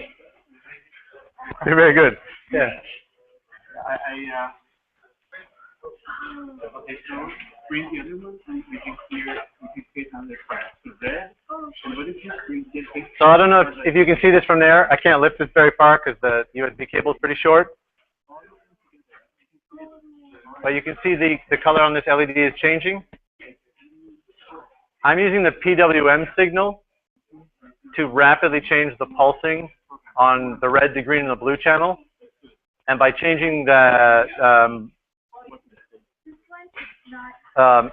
You're very good. Yeah. Okay, so bring the other one and we can create another class. So there, and what if you bring this? So I don't know if you can see this from there. I can't lift this very far because the USB cable is pretty short. But you can see the color on this LED is changing. I'm using the PWM signal to rapidly change the pulsing on the red, the green, and the blue channel. And by changing the,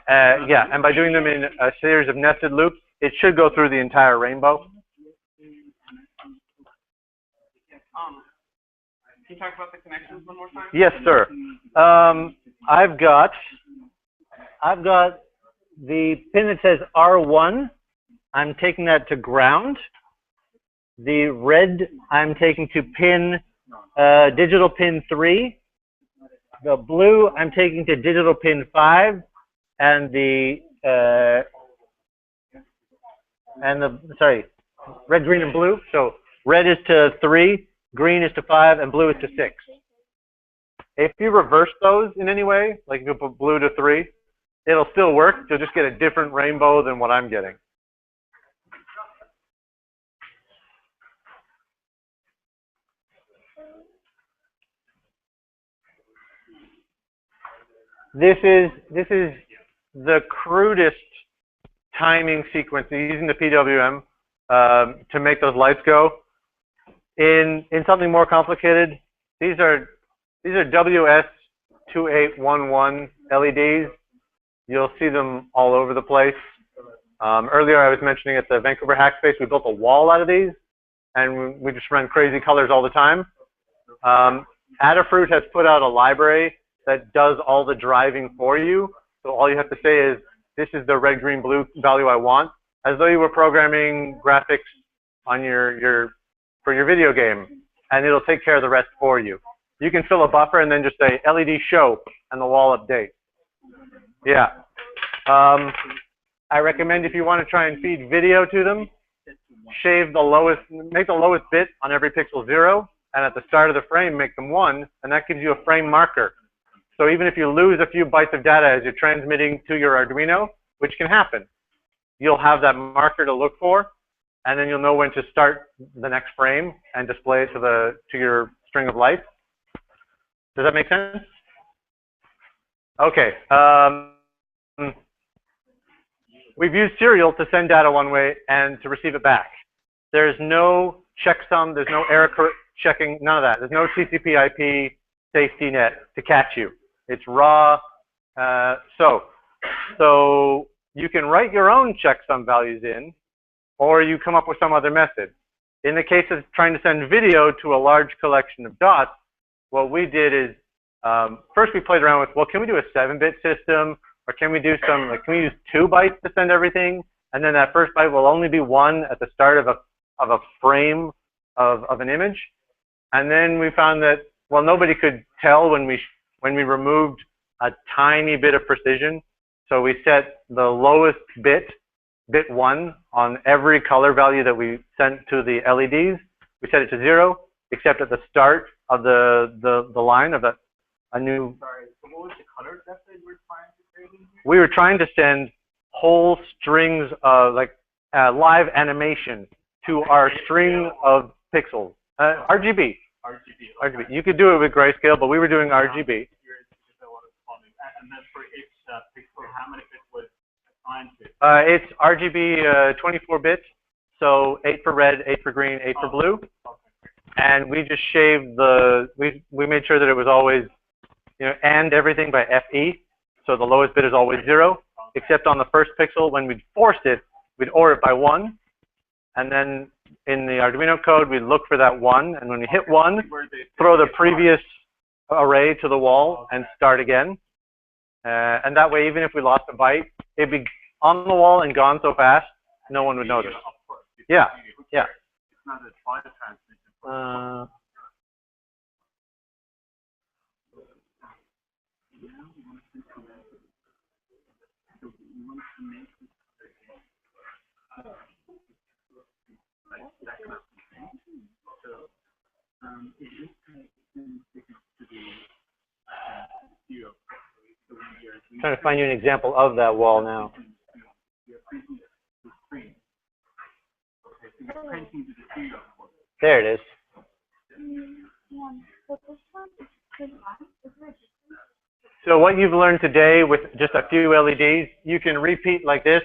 and by doing them in a series of nested loops, it should go through the entire rainbow. Can you talk about the connections one more time? Yes, sir. I've got the pin that says R1. I'm taking that to ground. The red I'm taking to pin digital pin 3. The blue I'm taking to digital pin 5, and the red, green, and blue. So red is to 3, green is to 5, and blue is to 6. If you reverse those in any way, like if you put blue to 3, it'll still work. You'll just get a different rainbow than what I'm getting. This is the crudest timing sequence using the PWM to make those lights go. In something more complicated, these are WS2811 LEDs. You'll see them all over the place. Earlier I was mentioning at the Vancouver Hackspace, we built a wall out of these, and we just run crazy colors all the time. Adafruit has put out a library that does all the driving for you. So all you have to say is, this is the red, green, blue value I want, as though you were programming graphics on for your video game, and it'll take care of the rest for you. You can fill a buffer and then just say LED show, and the wall updates. Yeah. I recommend if you want to try and feed video to them, shave the lowest, make the lowest bit on every pixel 0, and at the start of the frame, make them 1, and that gives you a frame marker. So even if you lose a few bytes of data as you're transmitting to your Arduino, which can happen, you'll have that marker to look for, and then you'll know when to start the next frame and display it to your string of lights. Does that make sense? Okay. We've used serial to send data one way and to receive it back. There's no checksum, there's no error checking, none of that. There's no TCP/IP safety net to catch you. It's raw. So you can write your own checksum values in, or you come up with some other method. In the case of trying to send video to a large collection of dots, what we did is, first we played around with, well, can we do a 7-bit system? Or can we do some, like, can we use 2 bytes to send everything? And then that first byte will only be 1 at the start of a frame of an image. And then we found that, well, nobody could tell when we removed a tiny bit of precision. So we set the lowest bit 1, on every color value that we sent to the LEDs. We set it to 0, except at the start of the line of a new. Sorry, so what was the color that they were trying to create in here? We were trying to send whole strings of live animation to our string of pixels. RGB. RGB. You could do it with grayscale, but we were doing RGB. And then for each pixel, how many bits was assigned to? It's RGB 24 bits, so 8 for red, 8 for green, 8 for blue. And we just shaved we made sure that it was always, and everything by FE. So the lowest bit is always 0, except on the first pixel, when we'd forced it, we'd OR it by 1. And then in the Arduino code, we'd look for that 1. And when we hit 1, throw the previous array to the wall and start again. And that way, even if we lost a byte, it'd be on the wall and gone so fast, no one would notice. Yeah, yeah. It's not a file transmission. Trying to find you an example of that wall now. There it is. So what you've learned today with just a few LEDs, you can repeat like this.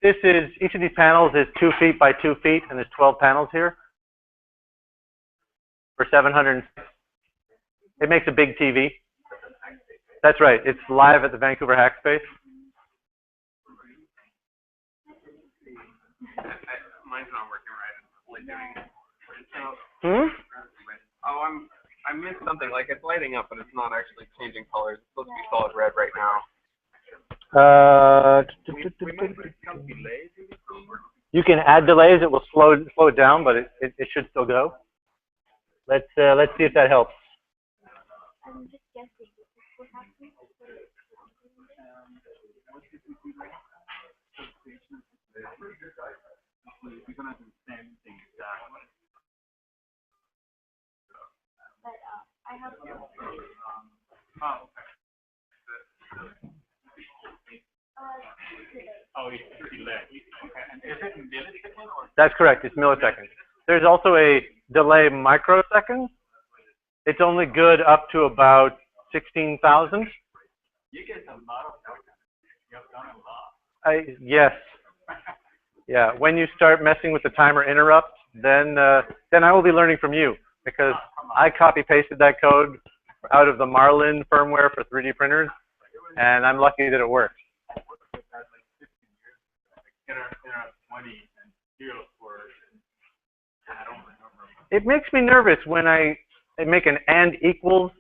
This is, each of these panels is 2 feet by 2 feet, and there's 12 panels here for 700. It makes a big TV. That's right. It's live at the Vancouver Hackspace. Mine's not working right. Hmm? Oh, I missed something. Like, it's lighting up, but it's not actually changing colors. It's supposed to be solid red right now. You can add delays. It will slow it down, but it should still go. Let's see if that helps. I'm just guessing. What happened? But I have Oh, it's delay. Okay, and is it in milliseconds or? That's correct. It's milliseconds. There's also a delay microseconds. It's only good up to about 16,000. You get a lot of data. You have done a lot. Yes. Yeah. When you start messing with the timer interrupt, then I will be learning from you, because I copy pasted that code out of the Marlin firmware for 3D printers, and I'm lucky that it works. It makes me nervous when I make an AND equals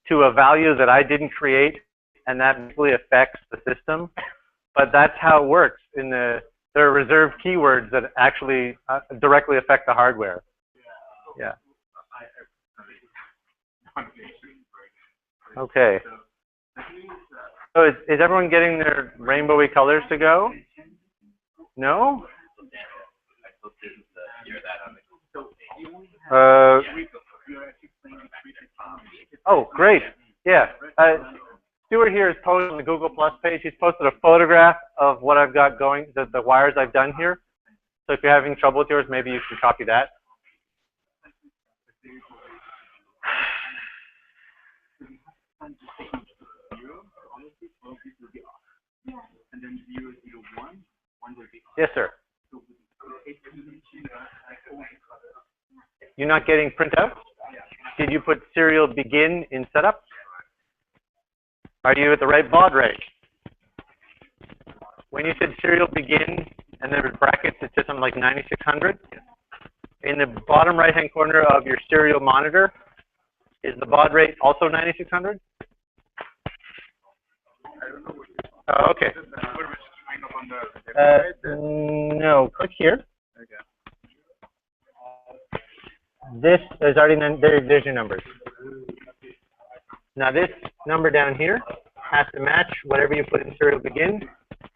to a value that I didn't create, and that really affects the system. But that's how it works. There are reserved keywords that actually directly affect the hardware. Yeah. Okay. So is everyone getting their rainbowy colors to go? No? Oh, great. Yeah. Stuart here has posted on the Google Plus page. He's posted a photograph of what I've got going, the wires I've done here. So if you're having trouble with yours, maybe you can copy that. Yes, sir. You're not getting printout? Did you put serial begin in setup? Are you at the right baud rate? When you said serial begin and there were brackets, it said something like 9600. In the bottom right-hand corner of your serial monitor, is the baud rate also 9600? Oh, okay. No, click here. This is already, there's your numbers. Now this number down here has to match whatever you put in serial begin,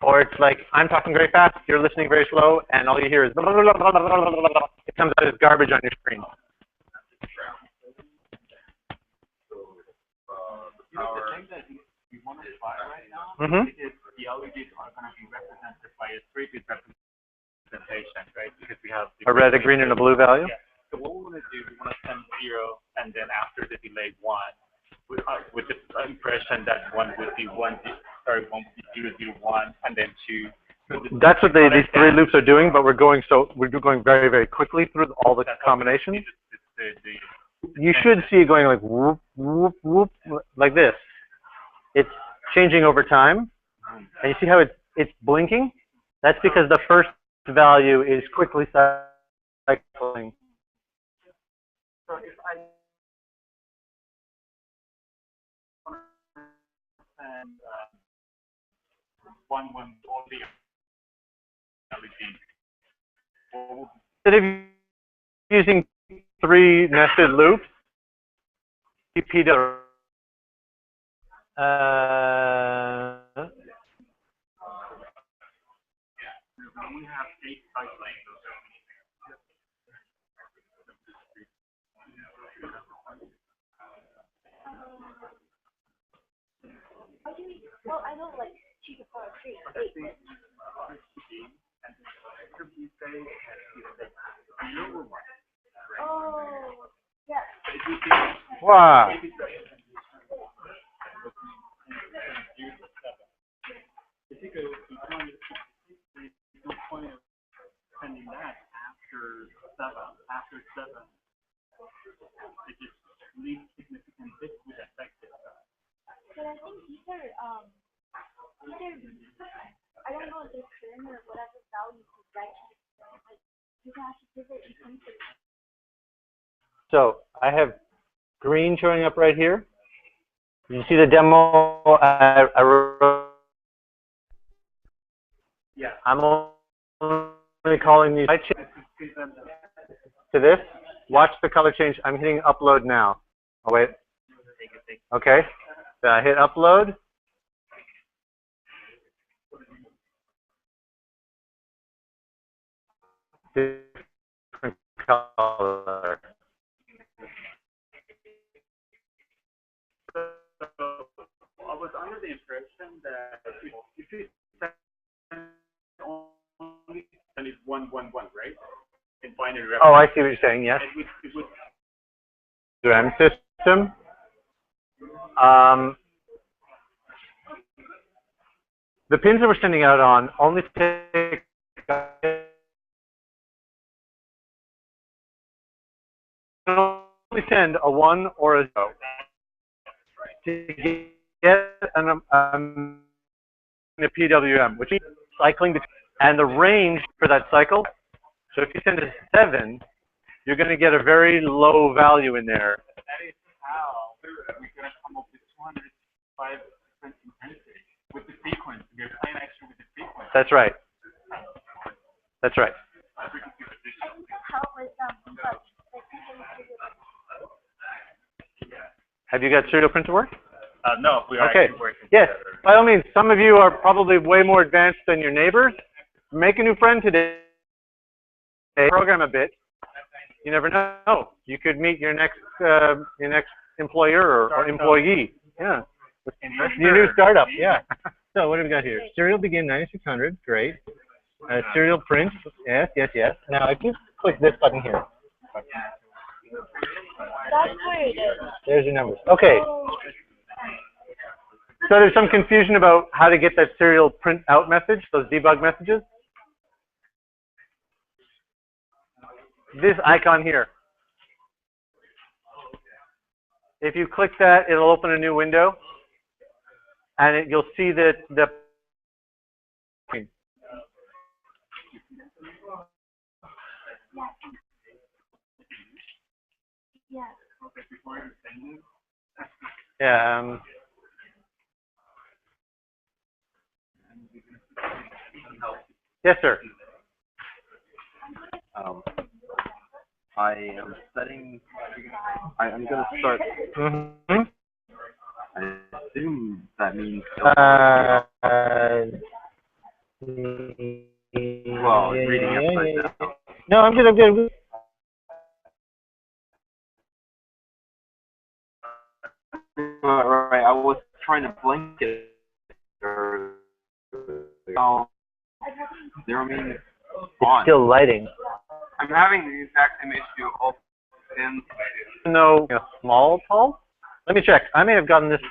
or it's like, I'm talking very fast, you're listening very slow, and all you hear is blah, blah, blah, blah, blah, blah, blah, blah. It comes out as garbage on your screen. Mm-hmm. The LEDs are going to be represented by a 3-bit representation, right? Because we have a red, a green, and a blue value. Yeah. So what we want to do, we want to send 0, and then after the delay 1, with the impression that 1 would be 1 would be 0, 0, 1, and then 2. So that's what these 3 loops are doing, but we're going very, very quickly through all the combinations. You should see it going like whoop, whoop, whoop, like this. It's changing over time, and you see how it's blinking? That's because the first value is quickly cycling. if I and 1 all the LEDs. Instead of using 3 nested loops, repeat we have 8 cycling. Well, I know like 2 to the power 3, 8. Oh, yeah. wow. No point of sending that after 7. It just leaves significant bits with affected. But I think these are, I don't know if they're trim or whatever value to write to the like, you can actually give it in terms of. So I have green showing up right here. You see the demo I wrote? Yeah. I'm only calling these to this. Watch the color change. I'm hitting upload now. Oh, wait. Okay. So I hit upload. Different color. I was under the impression that if you only send it 1, 1, 1, right? In binary reference. Oh, I see what you're saying. Yes. It would RAM system. The pins that we're sending out on only take only send a 1 or a 0 to get a PWM, which is cycling between, and the range for that cycle. So if you send a 7, you're going to get a very low value in there. That is how we're going to come up with 205% intensity with the sequence. We're playing actually with the sequence. That's right. That's right. Have you got serial print to work? No, we are okay. actually working yes, together. by all means, some of you are probably way more advanced than your neighbors. Make a new friend today. Program a bit. You never know. You could meet your next employer or employee. Yeah. Your new startup. Yeah. So what do we got here? Serial begin 9600. Great. Serial print. Yes, yes, yes. Now if you click this button here. That's where it is. There's your numbers. Okay. So there's some confusion about how to get that serial print out message, those debug messages. This icon here. If you click that, it'll open a new window, and you'll see that the yeah. Yes, sir. I am setting. I'm going to start. Mm-hmm. I assume that means. Well, reading upside down. No, I'm good. I'm good. Right. I was trying to blink it. Oh, 0 means on. Still lighting. I'm having the exact same issue all pins. No, small pulse. Let me check. I may have gotten this.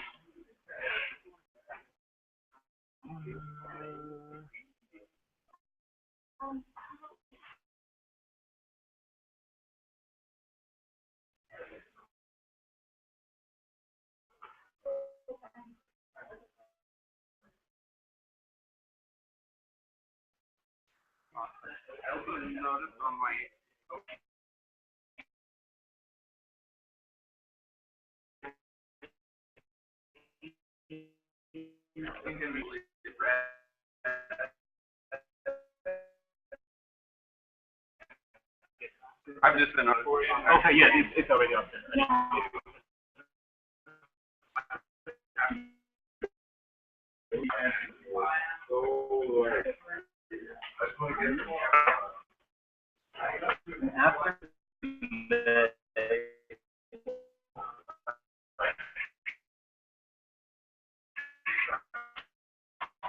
I've just been. Okay, yeah, it's already up there.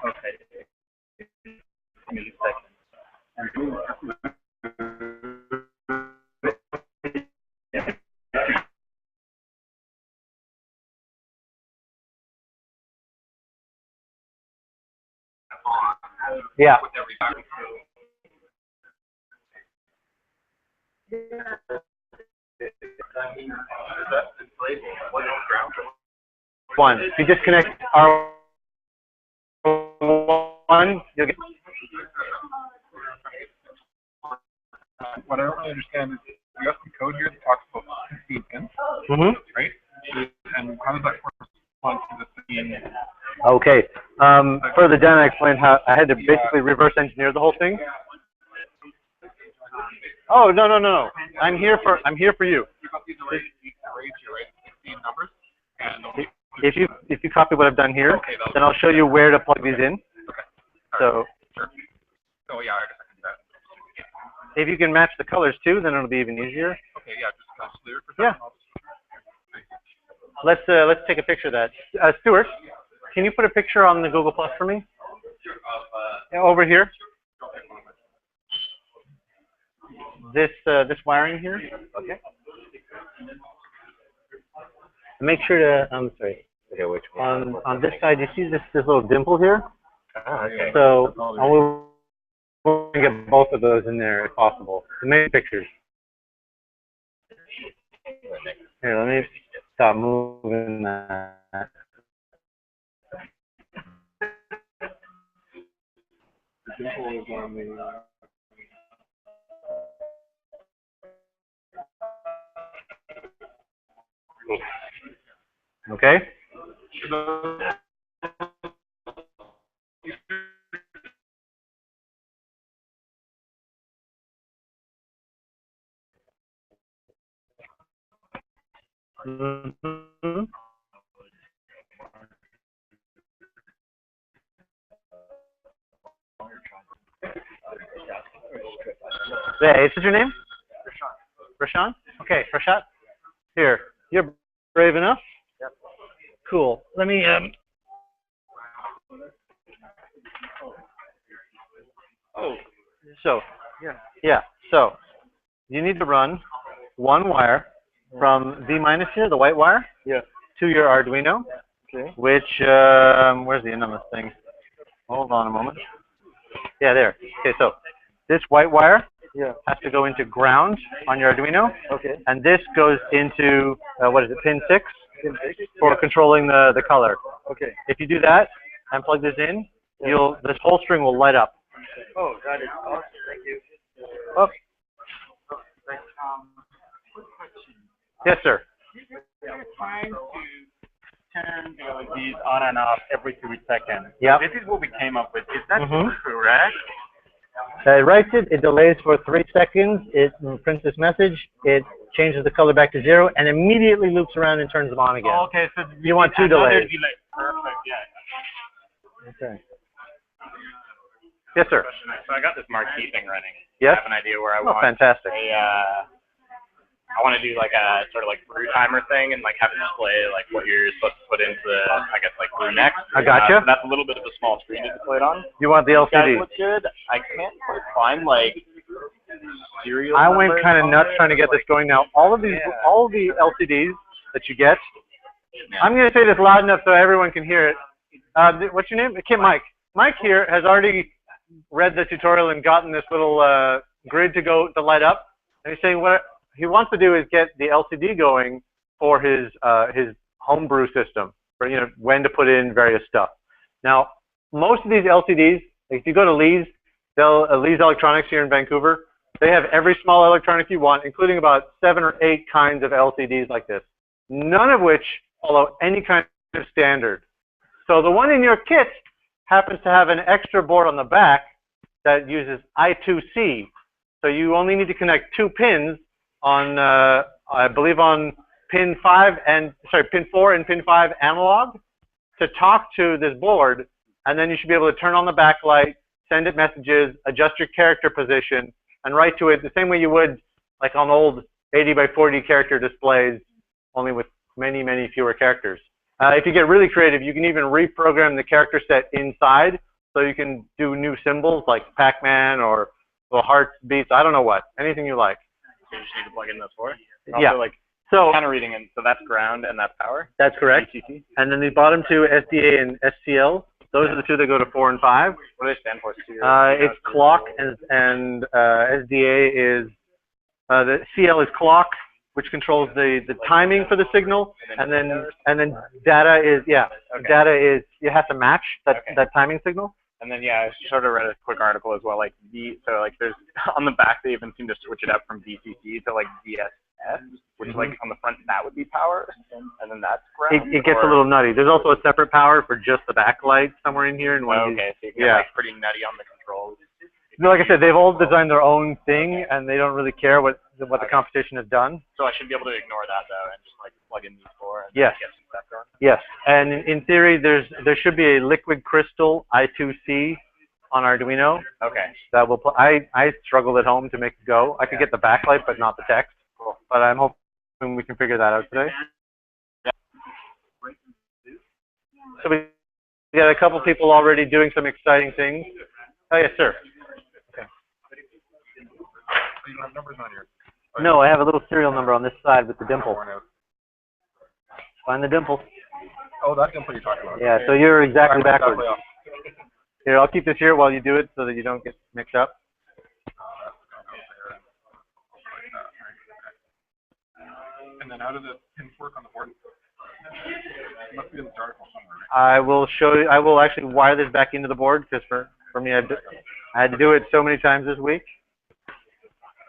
Okay. Give me a second. Yeah. One. If you disconnect R1, you'll get. What I don't really understand is you have some code here that talks about 16 pins, Mm-hmm. right? And how does that correspond to the 16? Okay. Further down, I explained how I had to basically reverse engineer the whole thing. Oh no. I'm here for you. These arrays here, right? 16 numbers. And If you copy what I've done here, then I'll show you where to plug these in. So sure. Oh yeah, I guess I can do that. if you can match the colors too, then it'll be even easier. Okay, yeah, just clear for Yeah. Let's take a picture of that. Stuart, can you put a picture on the Google Plus for me? Yeah, over here. This wiring here. Okay. Make sure to sorry. Okay, which one? On this side, you see this little dimple here. okay. So we'll get both of those in there if possible. The main pictures. Here, let me stop moving that. The dimple is on the. Okay. Mm-hmm. Hey, is your name? Rashawn? Okay, Rashad? Here, you're brave enough? Yep. Cool. Let me, so, yeah, so, you need to run one wire from V minus here, the white wire, to your Arduino, which, where's the end on this thing? Hold on a moment. Yeah, there. Okay, so, this white wire has to go into ground on your Arduino, and this goes into, what is it, pin 6? For controlling the color. Okay. If you do that and plug this in, this whole string will light up. Oh, got it. Awesome. Thank you. Okay. Yes, sir. We're trying to turn the LEDs on and off every 3 seconds. Yep. This is what we came up with. Is that Mhm. correct? It writes it, it delays for 3 seconds, it prints this message, it changes the color back to 0, and immediately loops around and turns them on again. Oh, okay, so You want 2 another delays. delay. Perfect, yeah. Okay. Yes, sir. So I got this marquee thing running. Yes? I have an idea where I Oh, want fantastic. I want to do like a sort of like brew timer thing and like have it display like what you're supposed to put into the, I guess, like brew next. I gotcha. So that's a little bit of a small screen to display it on. You want the These guys LCD. look good. I can't quite find like serial I went numbers kind of on nuts it, trying to get like, this going. Now, all the LCDs that you get, I'm going to say this loud enough so everyone can hear it. What's your name? Mike. Mike here has already read the tutorial and gotten this little grid to light up. And he's saying what he wants to do is get the LCD going for his homebrew system, for when to put in various stuff. Now, most of these LCDs, like if you go to Lee's Electronics here in Vancouver, they have every small electronic you want, including about 7 or 8 kinds of LCDs like this, none of which follow any kind of standard. So the one in your kit happens to have an extra board on the back that uses I2C. So you only need to connect 2 pins on, I believe on pin 4 and pin 5 analog to talk to this board, and then you should be able to turn on the backlight, send it messages, adjust your character position, and write to it the same way you would like on old 80 by 40 character displays, only with many, many fewer characters. If you get really creative, you can even reprogram the character set inside, so you can do new symbols like Pac-Man or little hearts, beats, I don't know what, anything you like. So you just need to plug in those 4. Yeah. Also, like, so kind of reading in, so that's ground and that's power. That's correct. VCC. And then the bottom 2, SDA and SCL, those are the 2 that go to 4 and 5. What do they stand for? It's clock, and SDA is, the CL is clock, which controls the timing for the signal, and then data is, data is, it has to match that timing signal. And then, I sort of read a quick article as well, like so like there's, on the back they even seem to switch it up from VCC to like DSS, which like on the front that would be power, and then that's ground. It gets a little nutty. There's also a separate power for just the backlight somewhere in here. And so you can get like pretty nutty on the controls. No, like I said, they've all designed their own thing, and they don't really care what the competition has done. So I should be able to ignore that though, and just like plug in these 4 and yes. get some stuff going. Yes, and in theory, there should be a liquid crystal I2C on Arduino. Okay. That will. I struggled at home to make it go. I could get the backlight, but not the text. Cool. But I'm hoping we can figure that out today. Yeah. So we got a couple people already doing some exciting things. Oh yes, sir. You don't have numbers on your. No, I have a little serial number on this side with the dimple. Find the dimple. Oh, that's what you're talking about. Yeah, so you're exactly backwards. Here, I'll keep this here while you do it so that you don't get mixed up. And then how do the pins work on the board? It must be in the article somewhere. I will show you. I will actually wire this back into the board because for me, I had to do it so many times this week.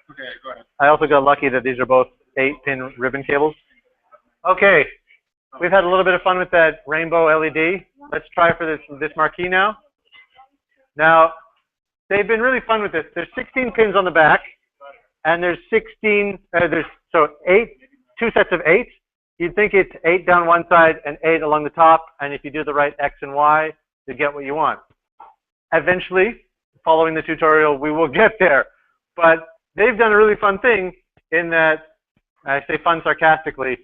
Okay, go ahead. I also got lucky that these are both 8-pin ribbon cables. Okay, we've had a little bit of fun with that rainbow LED. Let's try for this marquee now. Now, they've been really fun with this. There's 16 pins on the back, and there's 16. So 2 sets of 8. You'd think it's 8 down one side and 8 along the top, and if you do the right X and Y, you get what you want. Eventually, following the tutorial, we will get there. But they've done a really fun thing in that I say fun sarcastically,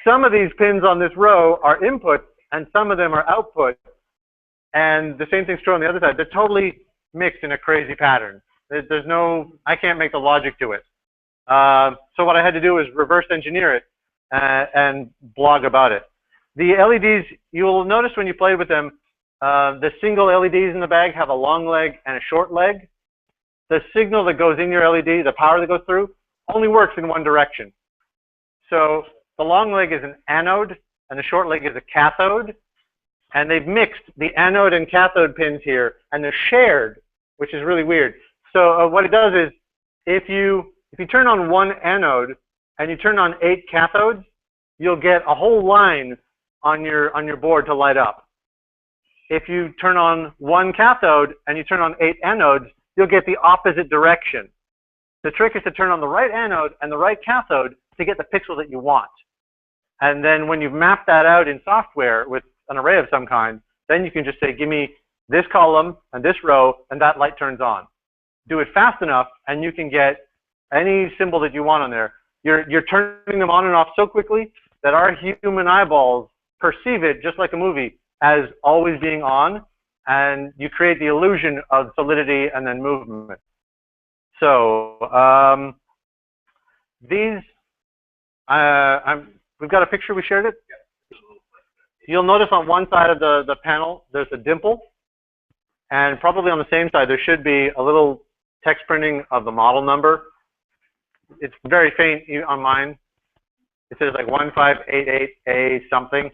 some of these pins on this row are inputs and some of them are outputs. And the same thing's true on the other side. They're totally mixed in a crazy pattern. There's no, I can't make the logic to it. So what I had to do is reverse engineer it and blog about it. The LEDs, you'll notice when you play with them, the single LEDs in the bag have a long leg and a short leg. The signal that goes in your LED, the power that goes through, only works in one direction. So the long leg is an anode and the short leg is a cathode. And they've mixed the anode and cathode pins here, and they're shared, which is really weird. So what it does is, if you turn on one anode and you turn on 8 cathodes, you'll get a whole line on your board to light up. If you turn on one cathode and you turn on 8 anodes, you'll get the opposite direction. The trick is to turn on the right anode and the right cathode to get the pixel that you want. And then when you've mapped that out in software with an array of some kind, then you can just say, give me this column and this row, and that light turns on. Do it fast enough, and you can get any symbol that you want on there. You're turning them on and off so quickly that our human eyeballs perceive it, just like a movie, as always being on, and you create the illusion of solidity and then movement. So these, we've got a picture, we shared it. You'll notice on one side of the panel, there's a dimple. And probably on the same side, there should be a little text printing of the model number. It's very faint on mine. It says like 1588A something.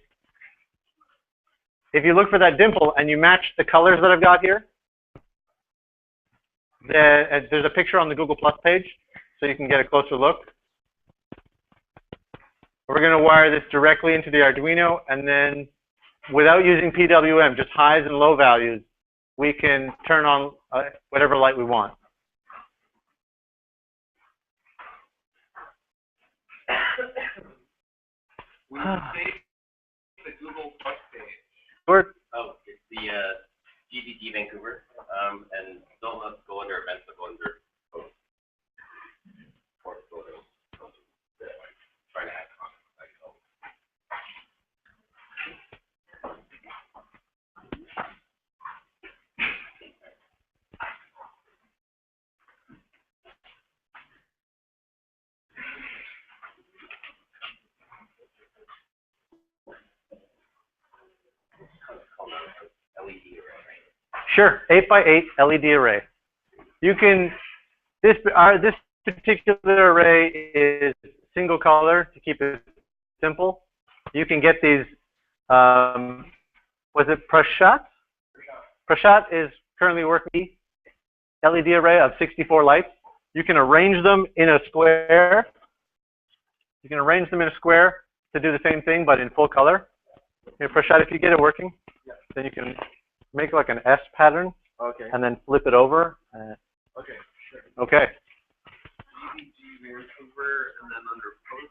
If you look for that dimple and you match the colors that I've got here, there's a picture on the Google Plus page, so you can get a closer look. We're going to wire this directly into the Arduino, and then without using PWM, just highs and low values, we can turn on whatever light we want. Will you save the Google Plus page? Sure. Oh, it's the GDG Vancouver, and don't let's go under events, but go under code. Or go to try to add content. Sure, 8x8 LED array. You can, this particular array is single color to keep it simple. You can get these, was it Prashat? Prashat is currently working LED array of 64 lights. You can arrange them in a square. You can arrange them in a square to do the same thing, but in full color. Here, Prashat, if you get it working, then you can make like an S pattern, Okay. and then flip it over. Okay, sure. Okay. GDG Vancouver, and then under post.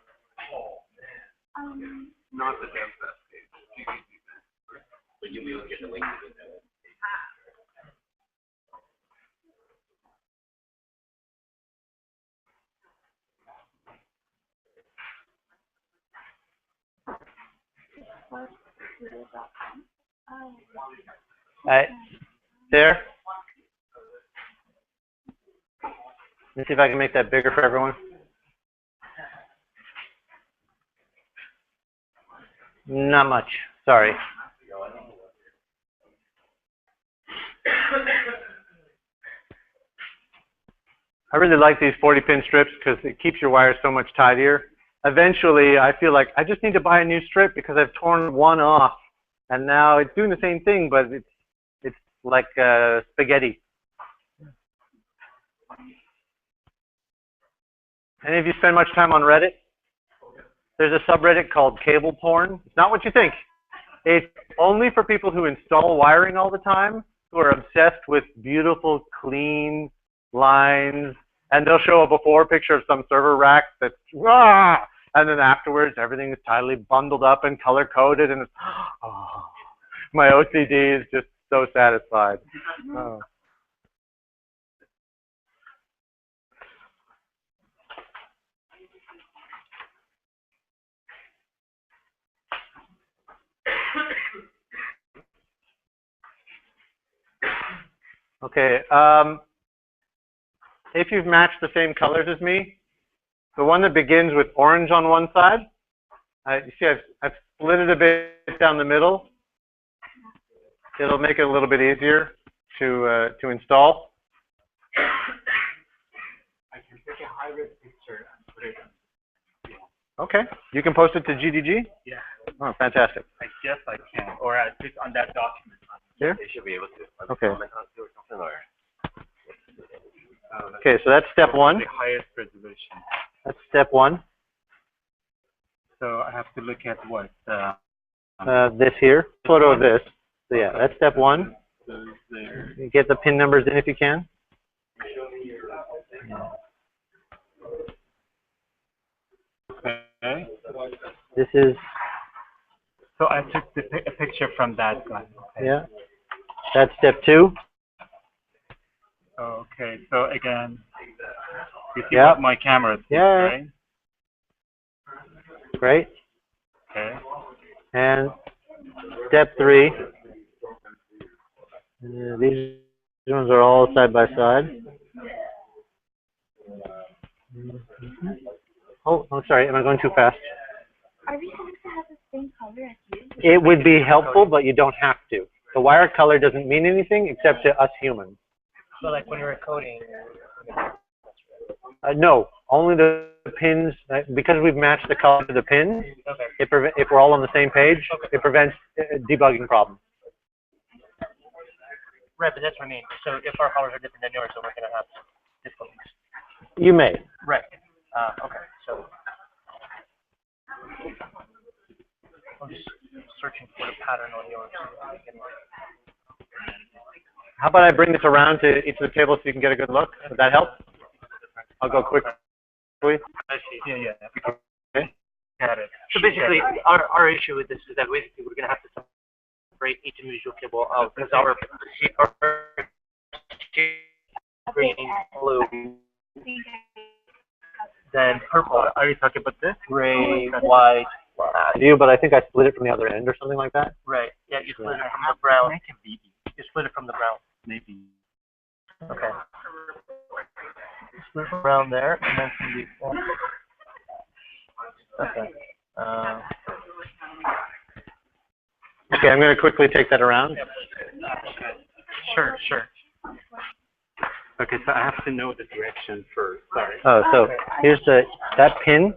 Oh, man. Not the DevFest page. GDG Vancouver. But you'll be able to get the link to it. There. Let me see if I can make that bigger for everyone. Not much. Sorry. I really like these 40-pin strips because it keeps your wires so much tidier. Eventually, I feel like I just need to buy a new strip because I've torn one off, and now it's doing the same thing, but it's like spaghetti. Any of you spend much time on Reddit? There's a subreddit called cable porn. It's not what you think. It's only for people who install wiring all the time, who are obsessed with beautiful, clean lines, and they'll show a before picture of some server rack that's, and then afterwards everything is tidily bundled up and color coded, and it's, oh, my OCD is just so satisfied. Oh. Okay. If you've matched the same colors as me, the one that begins with orange on one side, you see I've split it a bit down the middle. It'll make it a little bit easier to install. I can take a high-res picture and put it on. Okay. You can post it to GDG? Yeah. Oh, fantastic. I guess I can, or at least on that document. Here? They should be able to. Okay. Comment on it or something, or Okay, so that's step one. The highest resolution. That's step one. So I have to look at what? This here, photo of this. So yeah, that's step one. Those there. You get the pin numbers in if you can. Okay. This is, So I took a picture from that one. Okay. yeah, that's step two. Okay, so again, you see Yeah. what my camera sees, Yeah. right? Great. Okay. And step three. These ones are all side by side. Oh, I'm sorry. Am I going too fast? Are we supposed to have the same color as you? It would be helpful, but you don't have to. The wire color doesn't mean anything except to us humans. So like when you're coding. No, only the pins, because we've matched the color to the pins, Okay. if we're all on the same page, it prevents debugging problems. Right, but that's what I mean. So if our colors are different than yours, so we're gonna have difficulties. You may. Right. Okay. So I'm just searching for the pattern on yours. How about I bring this around to each of the tables so you can get a good look? Would that help? I'll go quickly. Yeah. Okay. Got it. So basically, our issue with this is that basically we're gonna have to separate each individual cable out because our green, blue, then purple. Are you talking about this? Gray, white. I do, but I think I split it from the other end or something like that. Right. Yeah, you split it from the brown. You split it from the brown. Maybe. Okay. Split from brown there, and then from the. Okay. Okay, I'm going to quickly take that around. Sure. Okay, so I have to know the direction first. Sorry. Oh, so here's that pin.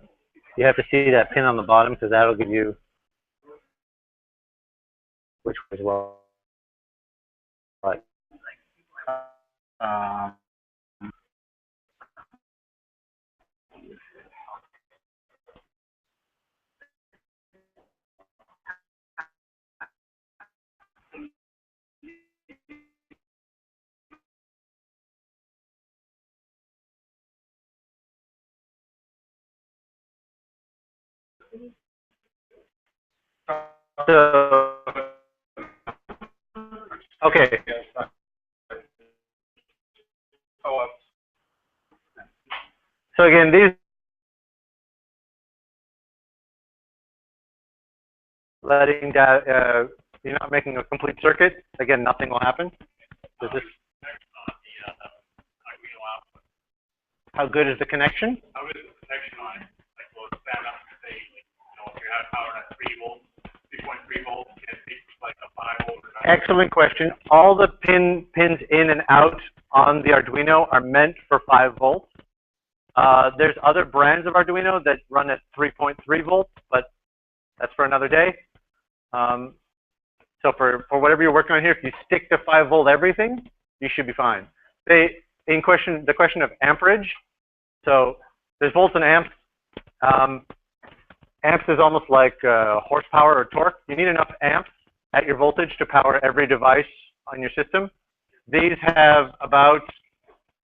You have to see that pin on the bottom because that'll give you which way is what. So, okay. So again, these letting that you're not making a complete circuit. Again, nothing will happen. So this, how good is the connection? How is the connection on it? Like, will it stand up and say, like, you know, if you have power at 3 volts, 3.3 volts, can it take like a 5 volt or 9? Excellent question. All the pins in and out on the Arduino are meant for 5 volts. There's other brands of Arduino that run at 3.3 volts, but that's for another day. So for whatever you're working on here, if you stick to 5 volt everything, you should be fine. The question of amperage. So there's volts and amps. Amps is almost like horsepower or torque. You need enough amps at your voltage to power every device on your system. These have about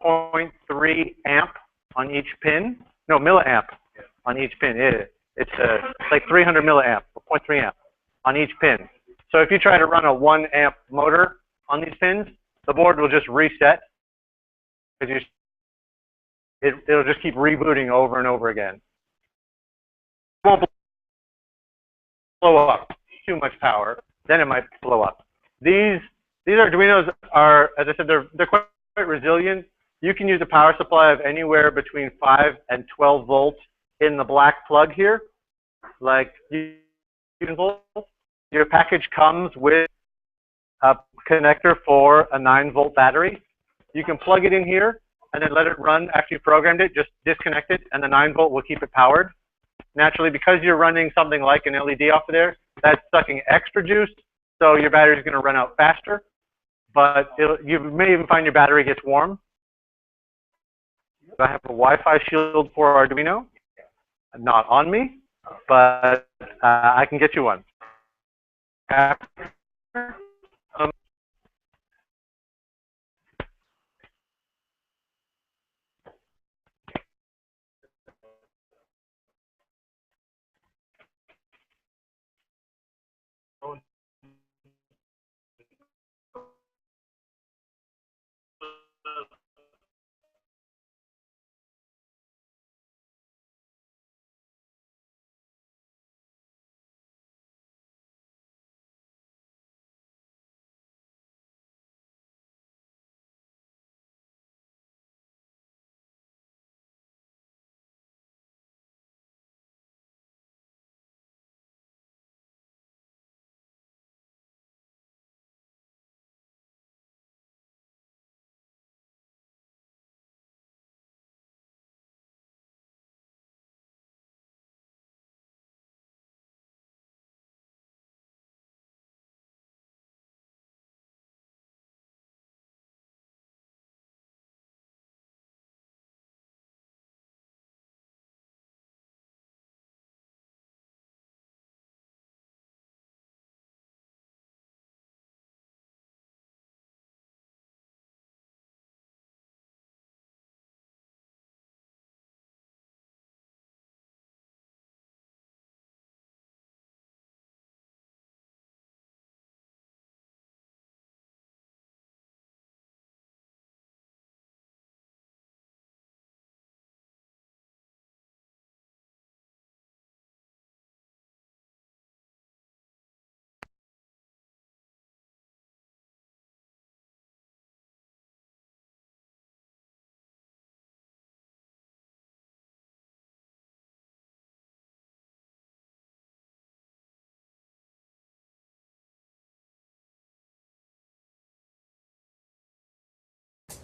0.3 amp on each pin. No, milliamp on each pin. It's like 300 milliamp, 0.3 amp on each pin. So if you try to run a 1 amp motor on these pins, the board will just reset because it'll just keep rebooting over and over again. It won't blow up too much power, then it might blow up. These These Arduinos are, as I said, they're quite resilient. You can use a power supply of anywhere between 5 and 12 volts in the black plug here, like volts. Your package comes with a connector for a 9-volt battery. You can plug it in here and then let it run after you've programmed it. Just disconnect it, and the 9-volt will keep it powered. Naturally, because you're running something like an LED off of there, that's sucking extra juice, so your battery is going to run out faster. But you may even find your battery gets warm. I have a Wi-Fi shield for Arduino, not on me, but I can get you one.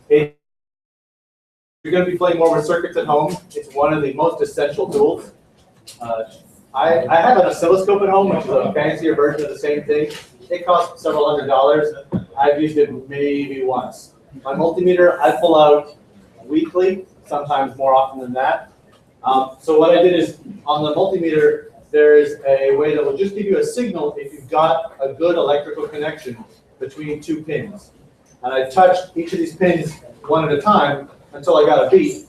If you're going to be playing more with circuits at home, it's one of the most essential tools. I have an oscilloscope at home, which is a fancier version of the same thing. It costs several $100s. I've used it maybe once. My multimeter, I pull out weekly, sometimes more often than that. So what I did is, on the multimeter, there is a way that will just give you a signal if you've got a good electrical connection between two pins. And I touched each of these pins one at a time until I got a beat.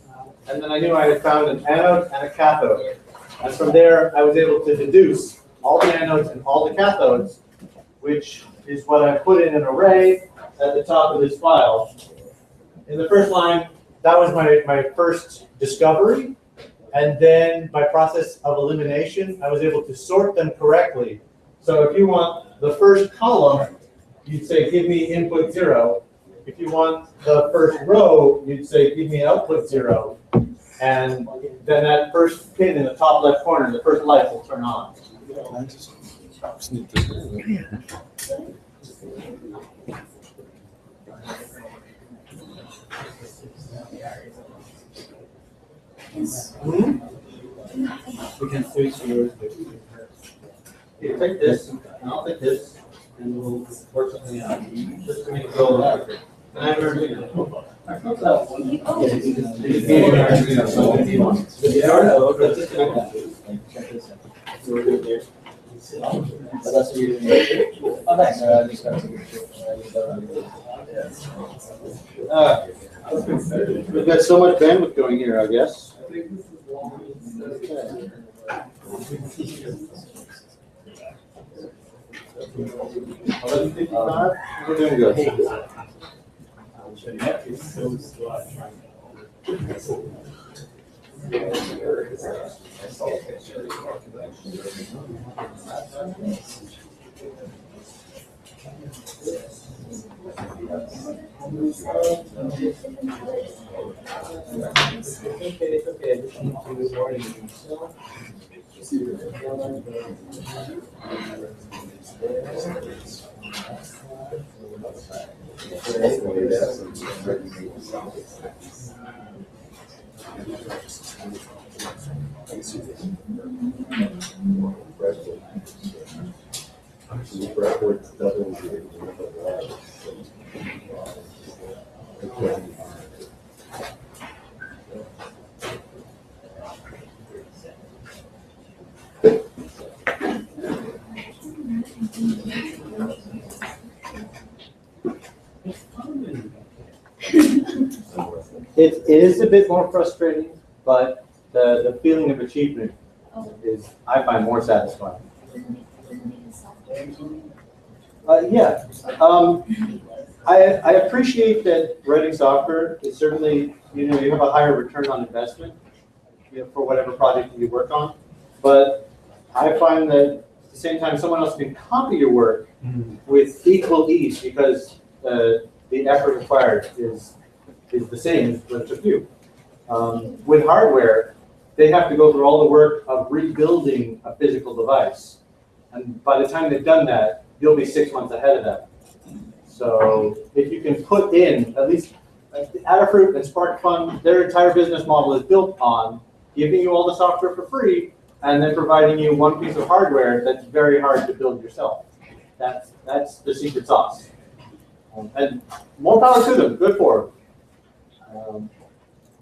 And then I knew I had found an anode and a cathode. And from there, I was able to deduce all the anodes and all the cathodes, which is what I put in an array at the top of this file. In the first line, that was my first discovery. And then by process of elimination, I was able to sort them correctly. So if you want the first column, you'd say, give me input 0. If you want the first row, you'd say, give me output 0. And then that first pin in the top left corner, the first light will turn on. We can switch yours. You take this, and I'll take this, and we'll work something out. Just to make it go up. And I've heard it. We've got so much bandwidth going here, I guess. We're doing good. It is a bit more frustrating, but the feeling of achievement is, I find, more satisfying. Yeah. I appreciate that writing software is certainly, you have a higher return on investment, for whatever project you work on. But I find that at the same time, someone else can copy your work with equal ease because the effort required is the same as what it took you. With hardware, they have to go through all the work of rebuilding a physical device. And by the time they've done that, you'll be 6 months ahead of them. So if you can put in, at least Adafruit and SparkFun, their entire business model is built on giving you all the software for free and then providing you one piece of hardware that's very hard to build yourself. That's the secret sauce. And more power to them, good for them.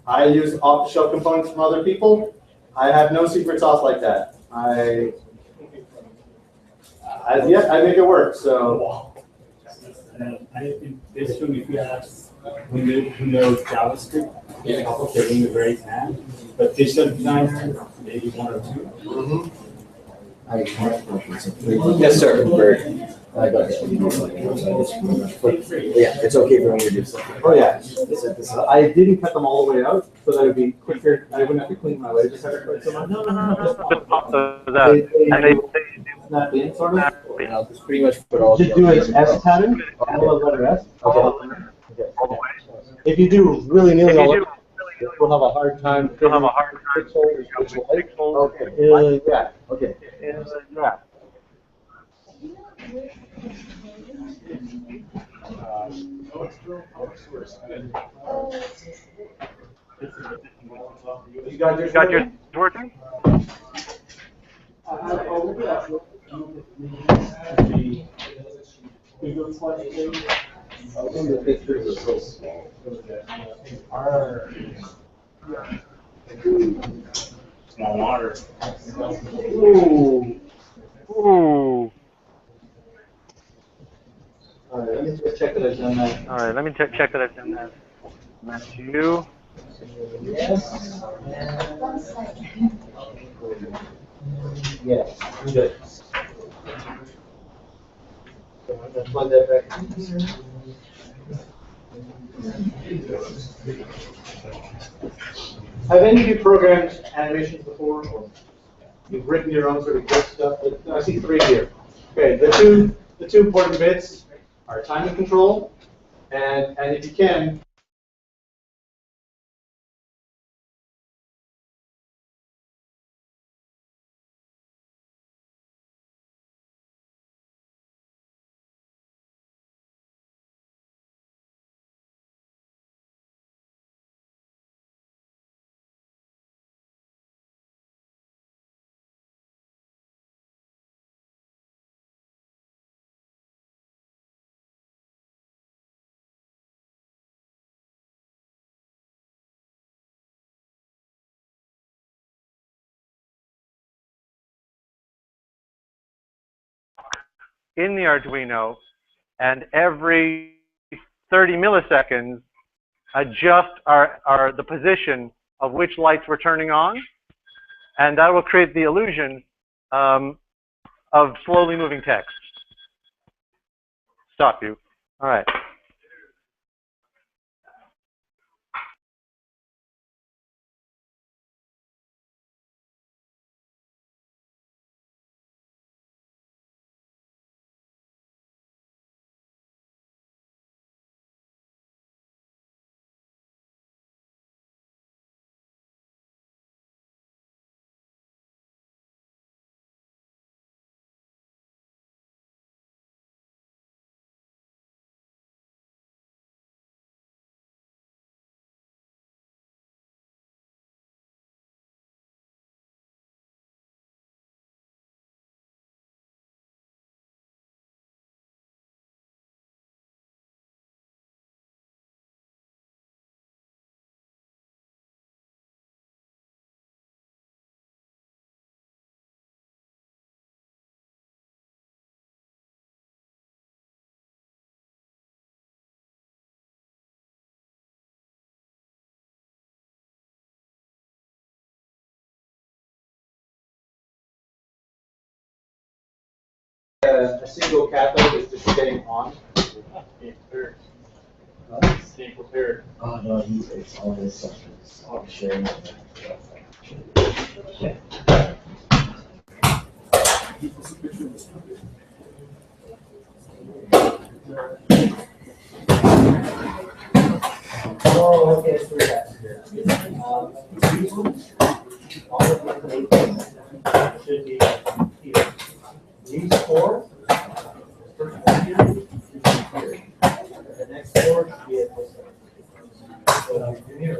I use off-the-shelf components from other people. I have no secret sauce like that. I make it work, so. I think this one, if you have who knows JavaScript, they're in the very hand, but digital designer, maybe one or two. Yes, sir. I got it. Yeah, it's okay for me to do so. Oh yeah, I didn't cut them all the way out, so that it would be quicker. I wouldn't have to clean my way. Just have it quick. Just pop those out. And they snap in, sort of. I'll just pretty much put all. Just do an S pattern. All the letter S. Okay. If you do really nearly all, we'll have a hard time. Okay. Yeah. Okay. Yeah. You got yours working? Small water. Ooh. Ooh. All right, let me just check that I've done that. All right, let me check that I've done that. That's you. Yes. Yes, I'm good. So I'm gonna plug that back in here. Have any of you programmed animations before, or you've written your own sort of good stuff? I see 3 here. Okay, the two important bits are timing control, and if you can, in the Arduino, and every 30 milliseconds adjust the position of which lights we're turning on, and that will create the illusion of slowly moving text. Stop you. All right. a single cathode is just getting on. Single pair. Oh, no, it's all this stuff. It's all sharing. Oh, okay, so that. All of the should be here. These four, first one here, should be here. The next four should be at this side. So here,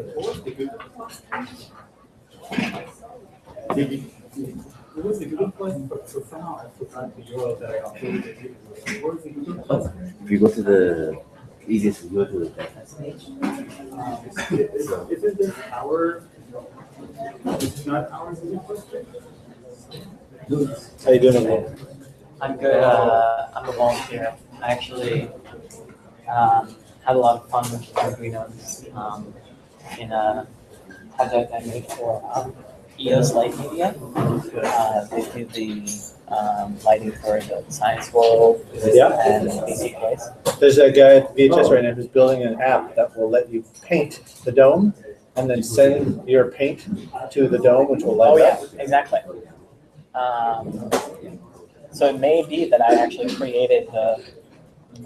What was the Google Plus? So somehow I forgot the URL that I uploaded. What was the Google Plus? If you go to the easiest, to go to the DevFest page. Isn't this our? It's not ours. How you doing, man? I'm good. I'm a volunteer. I actually had a lot of fun with Arduinos in a project I made for EOS Light Media. They do the lighting for the Science World and Basic Place. There's a guy at VHS right now who's building an app that will let you paint the dome and then send your paint to the dome, which will light up. Oh yeah, exactly. So it may be that I actually created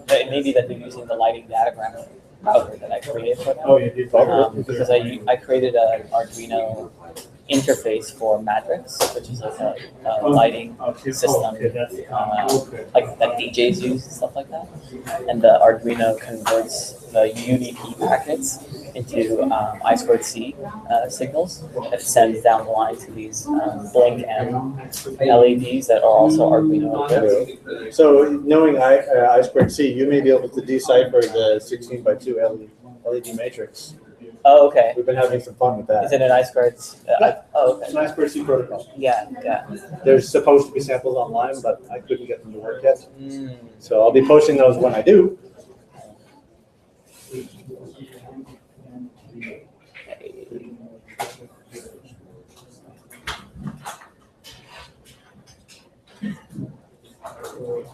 it may be that they're using the lighting datagram router that I created for them. Oh, you did. Because I created an Arduino interface for Matrix, which is like a lighting system, like that DJs use and stuff like that. And the Arduino converts the UDP packets into I2C signals that sends down the line to these blink and LEDs that are also Arduino equipped. So knowing I2C, you may be able to decipher the 16x2 LED matrix. Oh, okay. We've been having some fun with that. Is it an I2C? Oh, okay. It's an I2C protocol. Yeah, yeah. There's supposed to be samples online, but I couldn't get them to work yet. So I'll be posting those when I do.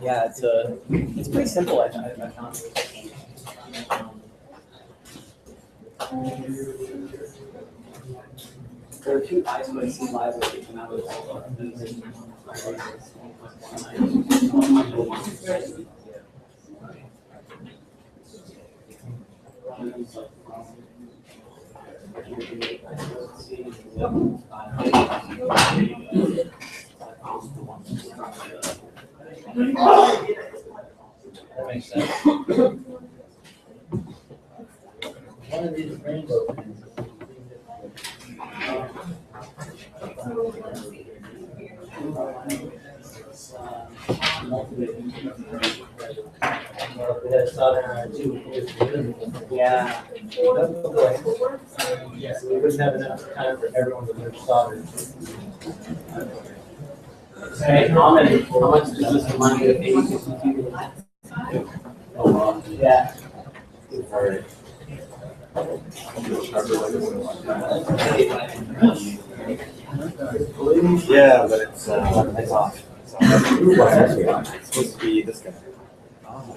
Yeah, it's pretty simple. I found. There are two I2C libraries that came out with that makes sense. One of these rainbow pins. Yeah. Yes, we wouldn't have enough time for everyone to learn solder. Hey, Ahmed, how much does this remind you of 8052? Oh, wow. Yeah. Yeah, but it's off. Blue wire. It's supposed to be this guy.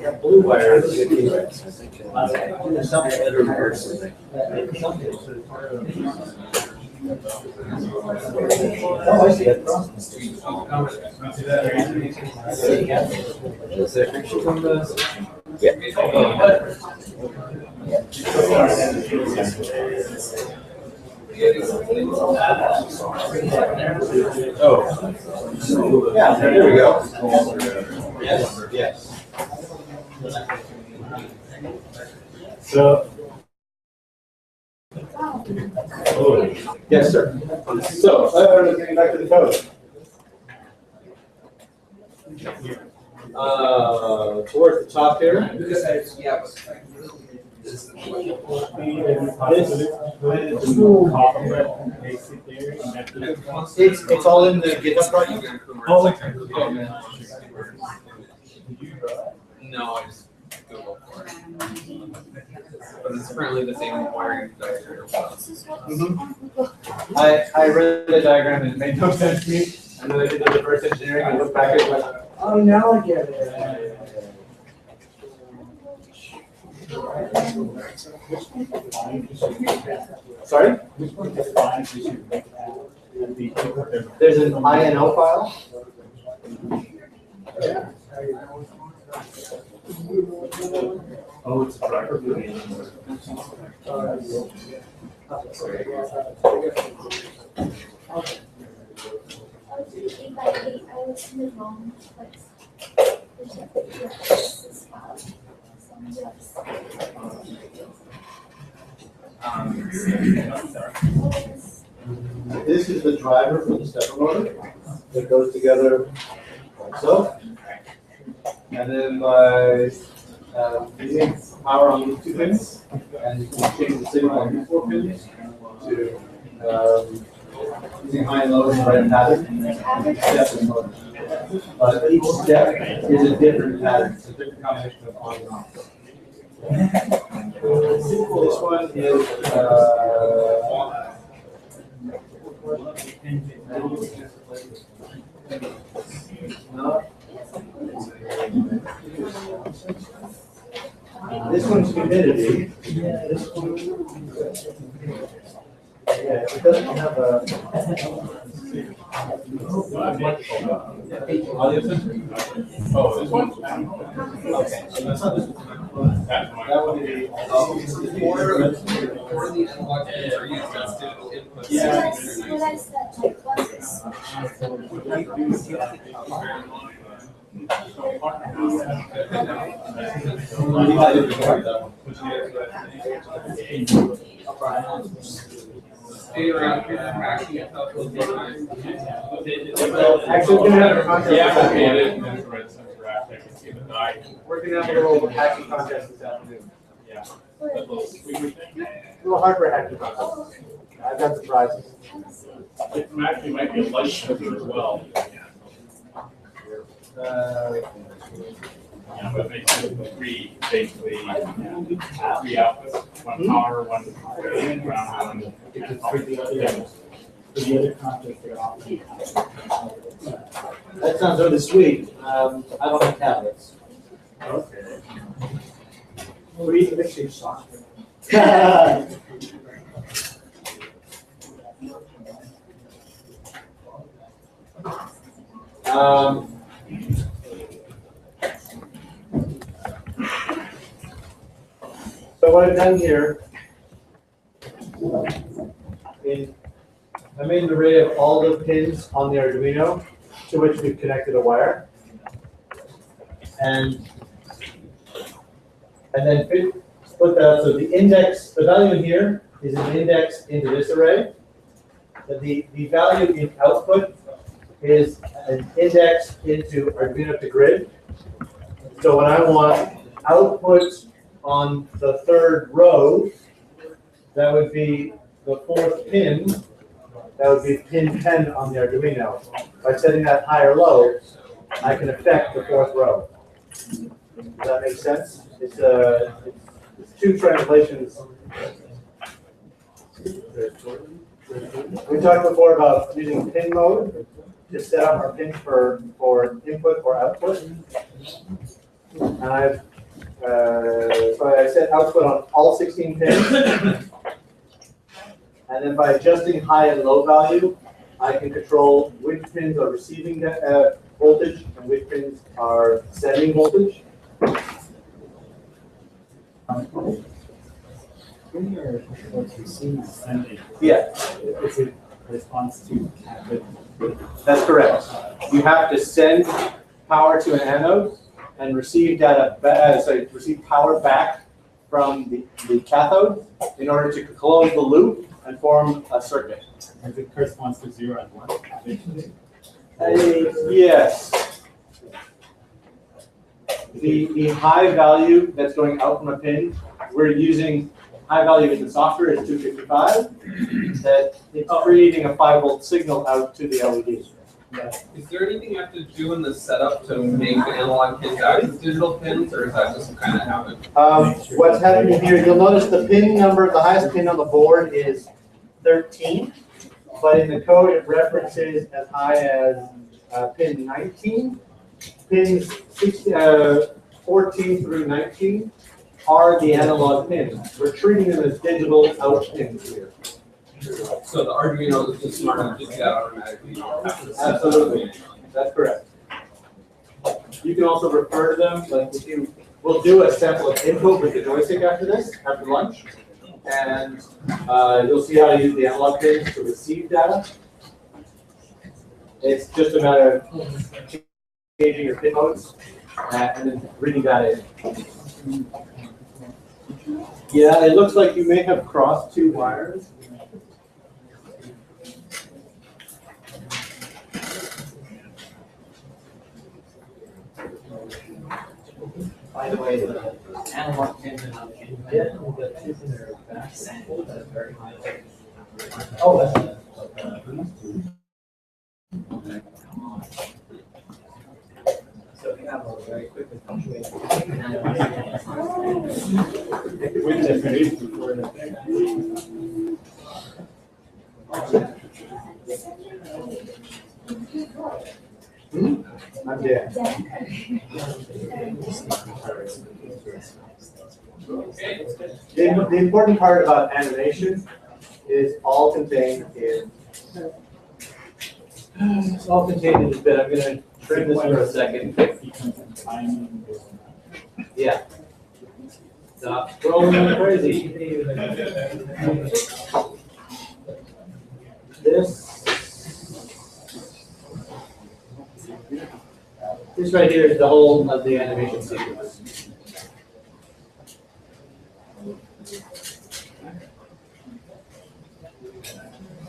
Yeah, blue wire. I think There's something better versus Oh, I see it. Is there pictures on the? Yeah. Oh. Yeah, there we go. Yes, yes. So. Yes, sir. So, getting back to the code. Towards the top here. It's all in the GitHub project? Oh, okay. Oh, man. No, I just Googled for it. But it's apparently the same wiring diagram. I read the diagram and it made no sense to me. And then I did the reverse engineering and looked back at it and went, Oh, now I get it. Sorry? Which one defines we should make that? There's an INO file. Oh, it's a driver. This is the driver for the stepper motor that goes together like so. And then by using power on these 2 pins, and you can change the signal on these 4 pins to using high and low in the right pattern. Step and motor. But each step is a different pattern. It's a different combination of on and off. This one is this one's humidity. This one, yeah, it doesn't have a. Oh, this one? Okay, so that's not this one. That would be. For the analog pins are used as digital inputs. Yeah. Stay around here, actually, I thought it was nice. Actually, we're gonna have a contest. Yeah, okay, it is. That's right, since we're at, I can see the die. We're gonna have a little hacking contest this afternoon. Yeah. That little squeaky thing. A little hardware hacking contest. I've got surprises. It actually might be a light shifter as well. Yeah, but basically three, basically, 3 outputs, 1 power, 1 ground, 1. That sounds really sweet. I don't have tablets. Okay. We'll eat the mixing sauce. So what I've done here is I made an array of all the pins on the Arduino to which we've connected a wire. And then split that, so the index, the value in here is an index into this array. The value in output is an index into Arduino to grid. So when I want output on the 3rd row, that would be the 4th pin. That would be pin 10 on the Arduino. By setting that high or low, I can affect the 4th row. Does that make sense? It's 2 translations. We talked before about using pin mode to set up our pins for input or output. And so I set output on all 16 pins. And then by adjusting high and low value, I can control which pins are receiving voltage and which pins are sending voltage. When you're receiving sending, Yeah, is it response to cathode? that's correct. You have to send power to an anode and receive data, receive power back from the cathode in order to close the loop and form a circuit. As it corresponds to 0 and 1? Yes. The high value that's going out from a pin, we're using high value in the software is 255. That it's creating a 5-volt signal out to the LED. Yeah. Is there anything you have to do in the setup to make the analog pins act as digital pins, or is that just kind of happen? What's happening here, you'll notice the pin number, the highest pin on the board is 13, but in the code it references as high as pin 19. pins 14 through 19 are the analog pins. We're treating them as digital out pins here. So the Arduino is just smart enough to do that automatically. Absolutely, that's correct. You can also refer to them, like we'll do a sample of input with the joystick after this, after lunch, and you'll see how to use the analog pins to receive data. It's just a matter of changing your pin modes and then reading data in. Yeah, it looks like you may have crossed two wires. By the way, the analog pins are not in yet. The pins in their back sample that is very high. Oh, that's so we have a very quick punctuation. I'm dead. The important part about animation is all contained in. It's all contained in this bit. I'm going to trim this for a second. Yeah. Stop scrolling like crazy. This right here is the whole of the animation sequence.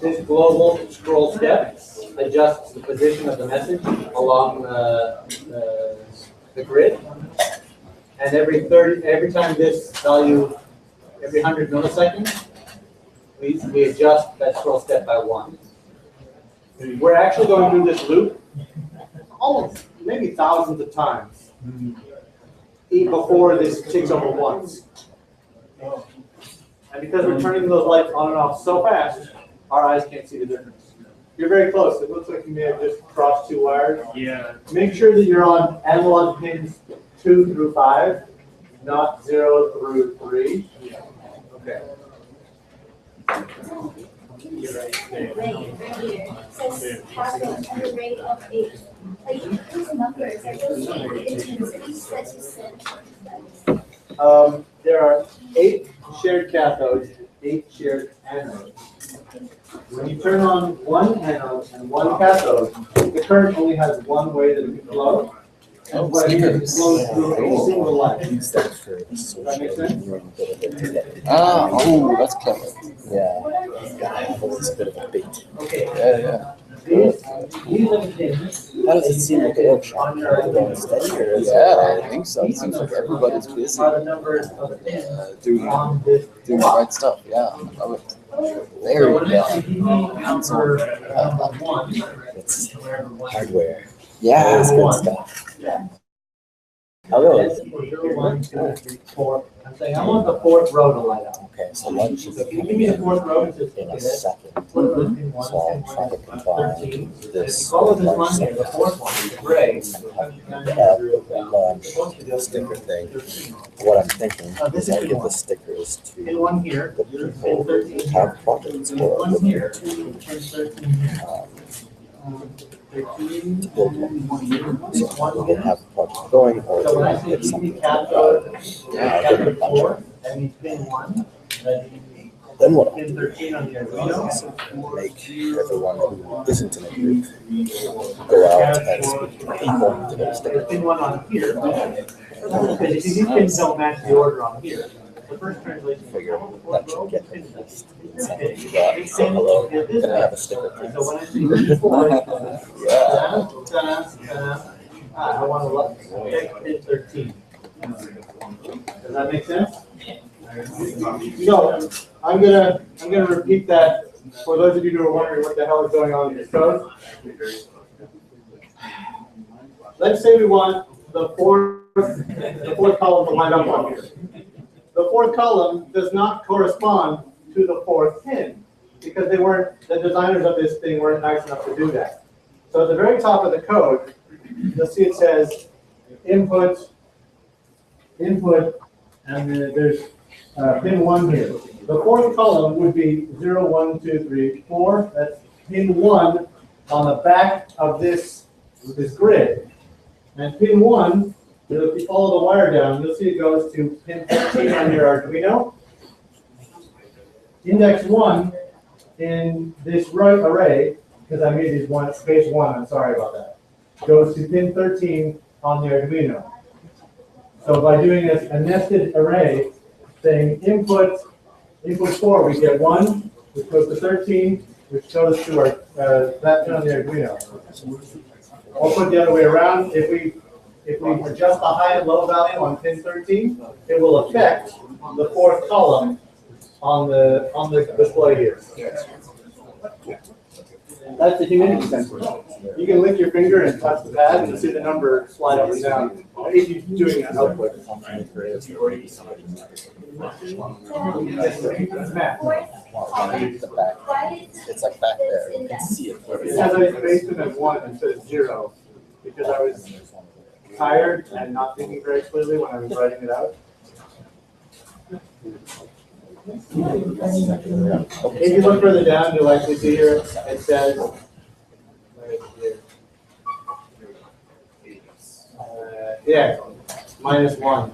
This global scroll step adjusts the position of the message along the grid. And every time this value, every 100 milliseconds, we adjust that scroll step by 1. We're actually going through this loop almost maybe thousands of times before this ticks over once. And because we're turning those lights on and off so fast, our eyes can't see the difference. You're very close. It looks like you may have just crossed two wires. Yeah. Make sure that you're on analog pins 2 through 5, not 0 through 3. Okay. Says capital and the rate of 8. Like those numbers, are those the intensities that you said? There are 8 shared cathodes, 8 shared anodes. When you turn on one anode and one cathode, the current only has one way that it can flow. And what it flows through a single light. Does that make sense? Oh, that's clever. Yeah. Gotta have a little bit of a beat. Okay. Yeah. These are the things. How does it seem like a workshop? Going steady or is Yeah, I think so. It seems like everybody's busy Are the numbers of pins doing on this the right stuff. Yeah, I love it. Very So when good. I see number 1, It's hardware. Yeah, It's good stuff. Hello. I'm saying I want the 4th row to light up. Okay, so lunch is Give coming me the in 4th row and just in a get it. second. Put it in one, So I'll try to combine this Follow this lunch line here, the 4th one, the gray. lunch sticker thing. What I'm thinking is I give the stickers to In one here, the people who have projects or are one looking here, to and 13 here. build one. So we're gonna have a project going or So when I they're say gonna get EV something. cathode, Give them a cathode bunch 4, of. that means pin 1, that means Then what I'll pin do 13 on the is Arduino. make everyone who isn't in a group go out and speak to people to get a sticker. Pin 1 on here, because you see these pins don't match the order on here. The first translation. Figure that should get them at least. Something to go out and say hello and have a sticker. So when I say E4, I want to take pin 13. Does that make sense? So I'm gonna repeat that for those of you who are wondering what the hell is going on in this code. Let's say we want the fourth column to line up on here. The 4th column does not correspond to the 4th pin because the designers of this thing weren't nice enough to do that. So at the very top of the code, you'll see it says input, and then there's pin 1 here. The fourth column would be 0, 1, 2, 3, 4. That's pin 1 on the back of this grid. And pin 1, if you follow the wire down, you'll see it goes to pin 15 on your Arduino. Index 1 in this right array, because I made these space 1, I'm sorry about that, goes to pin 13 on the Arduino. So by doing a nested array, saying input 4, we get 1, which goes to 13, which goes to our that pin on the Arduino. I'll put the other way around. If we adjust the high and low value on pin 13, it will affect the fourth column on the display here. That's the humidity sensor. You can lick your finger and touch the pad and see the number slide up and down if you're doing an output. It's like back there. You can see it. It has a basement of 1 instead of 0 because I was tired and not thinking very clearly when I was writing it out. If you look further down, you'll actually see here it says yeah, -1.